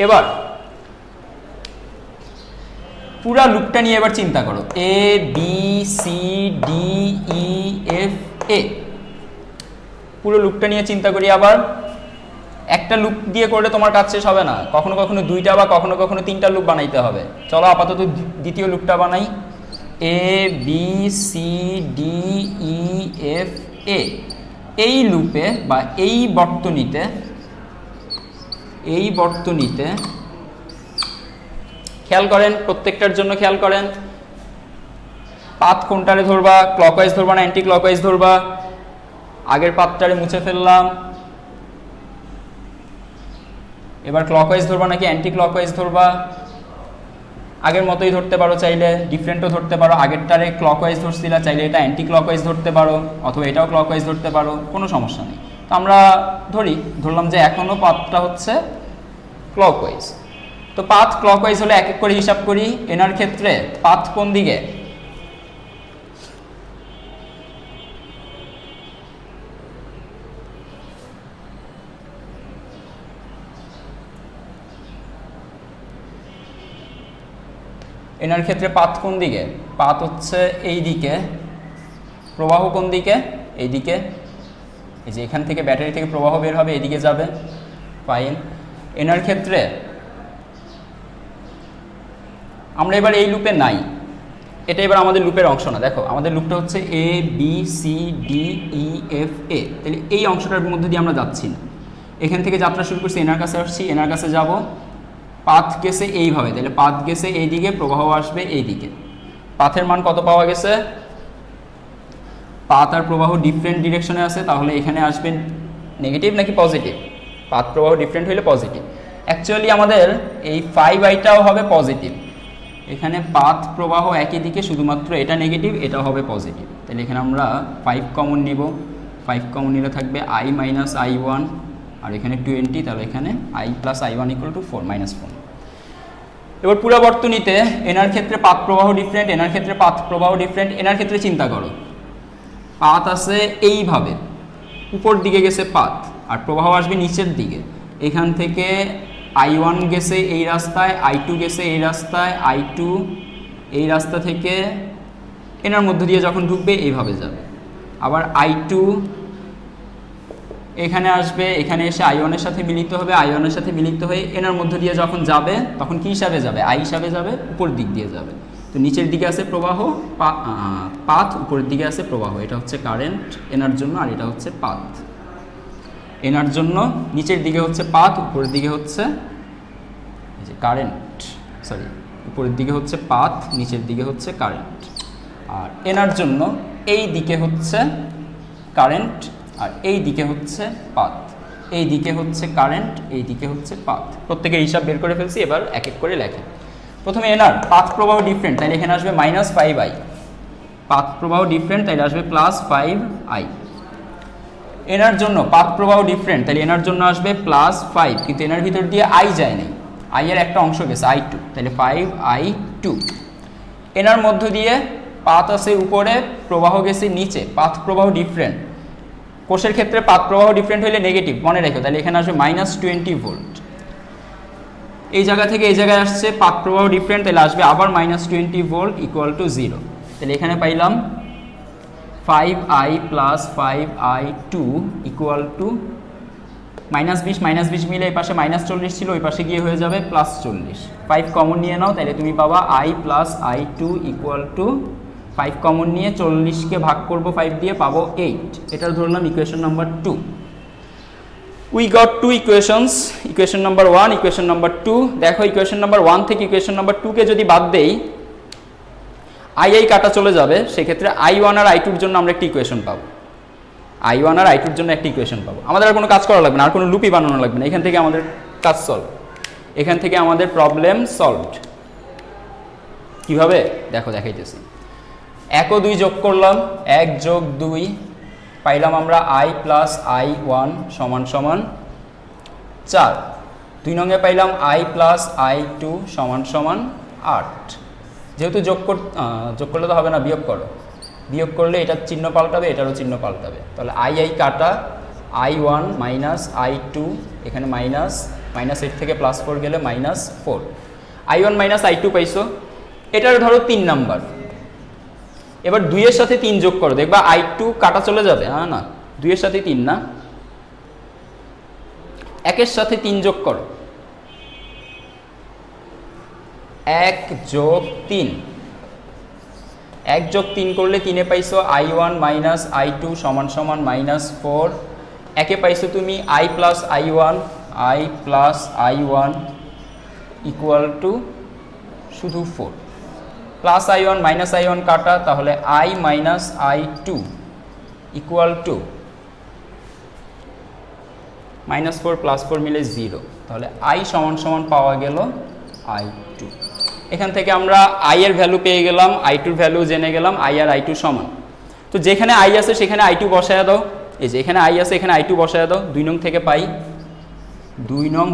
A: এবার পুরা লুপটা নিয়ে এবার চিন্তা করো, ABCDEFA, পুরো লুপটা নিয়ে চিন্তা করি। আবার একটা লুপ দিয়ে করলে তোমার কাজ শেষ হবে না, কখনো কখনো 2টা বা কখনো কখনো 3টা লুপ বানাইতে হবে। চলো আপাতত দ্বিতীয় লুপটা বানাই। ABCDEFA, এই লুপে বা এই বর্তনীতে খেয়াল করেন, প্রত্যেকটার জন্য খেয়াল করেন, পাথ কোনটারে ধরবা, ক্লকওয়াইজ ধরবা না অ্যান্টি ক্লকওয়াইজ ধরবা? আগের পাথটারে মুছে ফেললাম, এবার ক্লকওয়াইজ ধরবা নাকি অ্যান্টি ক্লকওয়াইজ ধরবা? আগের মতোই ধরতে পারো, চাইলে ডিফারেন্টও ধরতে পারো। আগেরটারে ক্লকওয়াইজ ধরছিলা, চাইলে এটা অ্যান্টি ক্লকওয়াইজ ধরতে পারো, অথবা এটাও ক্লকওয়াইজ ধরতে পারো, কোনো সমস্যা নেই। তো আমরা ধরলাম যে এখনও পাথটা হচ্ছে ক্লকওয়াইজ। তো পাথ ক্লকওয়াইজ হলে এক এক করে হিসাব করি। এনার ক্ষেত্রে পাথ কোন দিকে? এনার ক্ষেত্রে পাথ কোন দিকে? পাথ হচ্ছে এই দিকে। প্রবাহ কোন দিকে? এই দিকে। এই যে এখান থেকে ব্যাটারি থেকে প্রবাহ বের হবে, এদিকে যাবে। ফাইন। এনার ক্ষেত্রে আমরা এবার এই লুপে নাই, এটা এবার আমাদের লুপের অংশ না। দেখো আমাদের লুপটা হচ্ছে ABCDEFA, তাহলে এই অংশটার মধ্যে দিয়ে আমরা যাচ্ছি না। এখান থেকে যাত্রা শুরু করছি, এনার কাছে আসছি, এনার কাছে যাব, পাথ গেছে এইভাবে, তাহলে পাথ গেছে এইদিকে, প্রবাহ আসবে এইদিকে। পাথের মান কত পাওয়া গেছে? পাথ আর প্রবাহ ডিফারেন্ট ডিরেকশনে আছে, তাহলে এখানে আসবে নেগেটিভ নাকি পজিটিভ? পাথ প্রবাহ ডিফারেন্ট হইলে পজিটিভ। অ্যাকচুয়ালি আমাদের এই 5iটাও হবে পজিটিভ। এখানে পাথ প্রবাহ একই দিকে, শুধুমাত্র এটা নেগেটিভ, এটা হবে পজিটিভ। তাহলে এখানে আমরা 5 কমন নিব। 5 কমন নিলে থাকবে I মাইনাস I1, আর এখানে 20, তাহলে এখানে I plus I1 equal to 4 -4। এবার পুরো বর্তনীতে এনার ক্ষেত্রে পাথ প্রবাহ ডিফারেন্ট, এনার ক্ষেত্রে পাথ প্রবাহ ডিফারেন্ট। এনার ক্ষেত্রে চিন্তা করো, পাথ আছে এইভাবে, উপর দিকে গেছে পাথ, আর প্রবাহ আসবে নিচের দিকে। এখান থেকে I1 গেছে এই রাস্তায়, I2 গেছে এই রাস্তায়, I2 এই রাস্তা থেকে এনার মধ্য দিয়ে যখন ঢুকবে এইভাবে যাবে। আবার I2 এখানে আসবে, এখানে এসে I1 এর সাথে মিলিত হবে, I1 এর সাথে মিলিত হয়ে এনার মধ্য দিয়ে যখন যাবে তখন কি হিসাবে যাবে? I হিসাবে যাবে, উপর দিক দিয়ে যাবে। তো নিচের দিকে আছে প্রবাহ, পাথ, উপরের দিকে আছে প্রবাহ। এটা হচ্ছে কারেন্ট এনার জন্য, আর এটা হচ্ছে পাথ এনার জন্য। নিচের দিকে হচ্ছে পাথ, উপরের দিকে হচ্ছে এই যে কারেন্ট, সরি, উপরের দিকে হচ্ছে পাথ, নিচের দিকে হচ্ছে কারেন্ট। আর এনার জন্য এই দিকে হচ্ছে কারেন্ট, আর এই দিকে হচ্ছে পাথ। এই দিকে হচ্ছে কারেন্ট, এই দিকে হচ্ছে পাথ। প্রত্যেকের হিসাব বের করে ফেলছি, এবার এক এক করে লেখে। প্রথমে এনার পাথ প্রবাহ ডিফারেন্ট, তাইলে এখানে আসবে -5i। পাথ প্রবাহ ডিফারেন্ট, তাইলে আসবে +5i। এনার জন্য পাথ প্রবাহ ডিফারেন্ট, তাহলে এনার জন্য আসবে +5, কিন্তু এনার ভিতর দিয়ে I যায় নাই, I এর একটা অংশ গেছে I2, তাহলে 5i2। এনার মধ্য দিয়ে পাথ আছে উপরে, প্রবাহ গেছে নিচে, পাথ প্রবাহ ডিফারেন্ট। কোষের ক্ষেত্রে পাথ প্রবাহ ডিফারেন্ট হলে নেগেটিভ, মনে রেখো, তাহলে এখানে আসবে -20 ভোল্ট। এই জায়গা থেকে এই জায়গায় আসছে পাথ প্রবাহ ডিফারেন্ট, তাহলে আসবে আবার -20 ভোল্ট ইকুয়াল টু 0। তাহলে এখানে পাইলাম 5i plus 5i2 equal to -20 মিলে এই পাশে -40 ছিল, ওই পাশে গিয়ে হয়ে যাবে +40। 5 কমন নিয়ে নাও, তাহলে তুমি পাবা i plus i2 equal to 5 common নিয়ে 40কে ভাগ করব 5 দিয়ে, পাবো 8। এটা ধরলাম equation number 2। We got 2 equations, equation number 1, equation number 2। দেখো ইকুয়েশন নাম্বার 1 থেকে ইকুয়েশন নাম্বার 2 কে যদি বাদ দেই, i কাটা চলে যাবে, সেক্ষেত্রে i1 আর i2 এর জন্য আমরা একটা ইকুয়েশন পাবো। i1 আর i2 এর জন্য একটা ইকুয়েশন পাবো। আমাদের আর কোনো কাজ করা লাগবে না, আর কোনো লুপই বানানো লাগবে না, এখান থেকে আমাদের কাজ সলভ, এখান থেকে আমাদের প্রবলেম সলভড। কিভাবে দেখো, দেখাইতেছি। 1 ও 2 যোগ করলাম, 1 যোগ 2 পাইলাম আমরা i প্লাস i1 সমান সমান 4। 2 নঙ্গে পাইলাম i প্লাস i2 সমান সমান 8। যেহেতু যোগ করলে তো হবে না, বিয়োগ করো, বিয়োগ করলে এটার চিহ্ন পাল্টাবে, এটারও চিহ্ন পাল্টাবে। তাহলে i কাটা, i1 মাইনাস i2, এখানে -8 থেকে +4 গেলে -4। i1 মাইনাস i2 পাইছো, এটার ধরো 3 নাম্বার। এবার 2 এর সাথে 3 যোগ করো, দেখবা i2 কাটা চলে যাবে। না, 2 এর সাথে 3 না, 1 এর সাথে 3 যোগ করো, 1 যোগ 3, 1 যোগ 3 করলে 3 এ পাইছো i1 মাইনাস i2 সমান সমান -4। 1 এ পাইছো তুমি i plus i1 equal two শুধু 4, প্লাস i1 মাইনাস i1 কাটা, তাহলে i minus i2 equal to -4 + 4 মিলে 0। তাহলে i সমান সমান পাওয়া গেল i2। এখান থেকে আমরা i এর ভ্যালু পেয়ে গেলাম, i2 এর ভ্যালু জেনে গেলাম, i আর i2 সমান। তো যেখানে i আছে সেখানে i2 বসায় দাও, এই যে এখানে i আছে এখানে i2 বসায় দাও। 2 নং থেকে পাই, 2 নং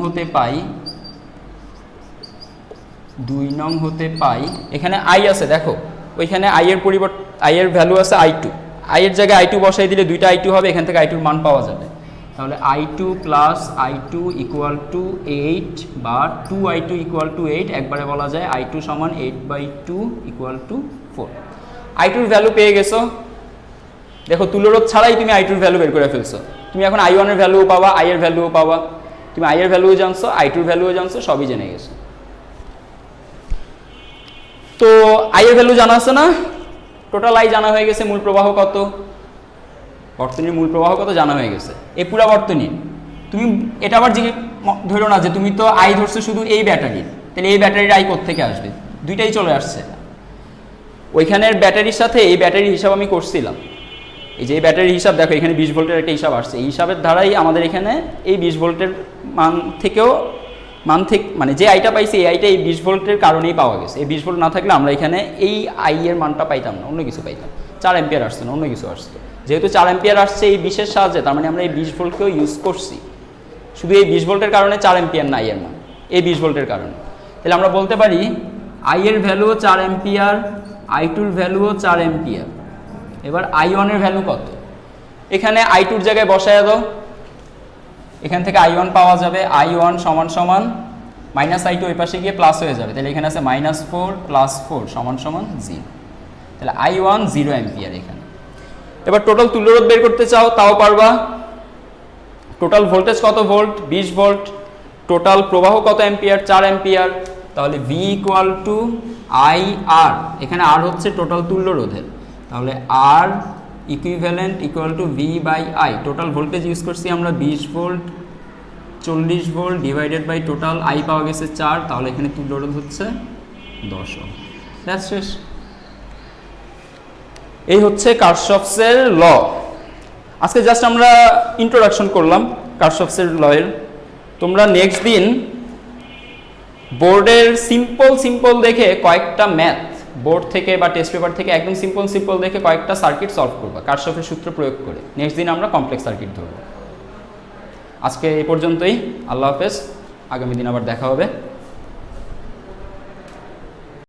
A: হতে পাই এখানে i আছে, দেখো ওইখানে i এর পরিবর্তে i এর ভ্যালু আছে i2, i এর জায়গায় i2 বসাই দিলে 2টা i2 হবে, এখান থেকে i2 এর মান পাওয়া যাবে। তাহলে i2 plus i2 equal to 8 বা 2i2 ইকুয়াল টু 8, একবারে বলা যায় i2 সমান 8/2 ইকুয়াল টু 4। i2 এর ভ্যালু পেয়ে গেছো, দেখো তুলরোধ ছাড়াই তুমি i2 এর ভ্যালু বের করে ফেলছো। তুমি এখন i1 এর ভ্যালুও পাবা, i এর ভ্যালুও পাবা, তুমি i এর ভ্যালুও জানছো, i2 এর ভ্যালুও জানছো, সবই জেনে গেছো। তো i এর ভ্যালু জানা আছে না, টোটাল i জানা হয়ে গেছে, মূল প্রবাহ কত, বর্তনীর মূল প্রবাহ কত জানা হয়ে গেছে। এই পুরা বর্তনী তুমি এটা আবার ধরো না যে তুমি তো i ধরছো শুধু এই ব্যাটারির, তাহলে এই ব্যাটারির i কোত্থেকে আসবে, দুইটাই চলে আসছে। ওইখানের ব্যাটারির সাথে এই ব্যাটারির হিসাব আমি করছিলাম, এই যে এই ব্যাটারির হিসাব দেখো, এখানে 20 ভোল্টের একটা হিসাব আসছে, এই হিসাবের ধারাই আমাদের এখানে এই 20 ভোল্টের মান থেকে মানে যে আইটা পাইছি এই আইটা এই 20 ভোল্টের কারণেই পাওয়া গেছে। এই 20 ভোল্ট না থাকলে আমরা এখানে এই আই এর মানটা পাইতাম না, অন্য কিছু পাইতাম। 4 অ্যাম্পিয়ার আসছে না, অন্য কিছু আসছে। যেহেতু 4 অ্যাম্পিয়ার আসছে এই 20 সাহায্যে, তার মানে আমরা এই 20 ভোল্টকেও ইউজ করছি। শুধু এই 20 ভোল্টের কারণে 4 অ্যাম্পিয়ার না, আই এর মান এই 20 ভোল্টের কারণে। তাহলে আমরা বলতে পারি আই এর ভ্যালুও 4 অ্যাম্পিয়ার, i2 এর ভ্যালুও 4 অ্যাম্পিয়ার। এবার i1 এর ভ্যালু কত, এখানে i2 এর জায়গায় বসায় দাও, এখান থেকে i1 পাওয়া যাবে, i1 সমান সমান -i2 ওই পাশে গিয়ে প্লাস হয়ে যাবে, তাহলে এখানে আছে -4 + 4 সমান সমান 0। তাহলে i1 0 অ্যাম্পিয়ার এখানে। এবার টোটাল তুল্যরোধ বের করতে চাও তাও পারবা। টোটাল ভোল্টেজ কত ভোল্ট, 20 ভোল্ট। টোটাল প্রবাহ কত অ্যাম্পিয়ার, 4 অ্যাম্পিয়ার। তাহলে v = IR, এখানে R হচ্ছে টোটাল তুল্যরোধের, তাহলে R equivalent = v/I। Total voltage use করছি আমরা 20 volt, 40 volt divided by total I পাওয়া গেছে 4, তাহলে এখানে তুল্যরোধ হচ্ছে 10 ওহম। দ্যাটস শেষ। এই হচ্ছে কারশফসের ল। আজকে জাস্ট আমরা ইন্ট্রোডাকশন করলাম কারশফসের লয়ের। তোমরা নেক্সট দিন বোর্ডের সিম্পল দেখে কয়েকটা ম্যাথ বোর্ড থেকে বা টেস্ট পেপার থেকে একদম সিম্পল দেখে কয়েকটা সার্কিট সলভ করবা কারশফের সূত্র প্রয়োগ করে। নেক্সট দিন আমরা কমপ্লেক্স সার্কিট ধরব। আজকে এই পর্যন্তই, আল্লাহ হাফেজ। আগামী দিন আবার দেখা হবে।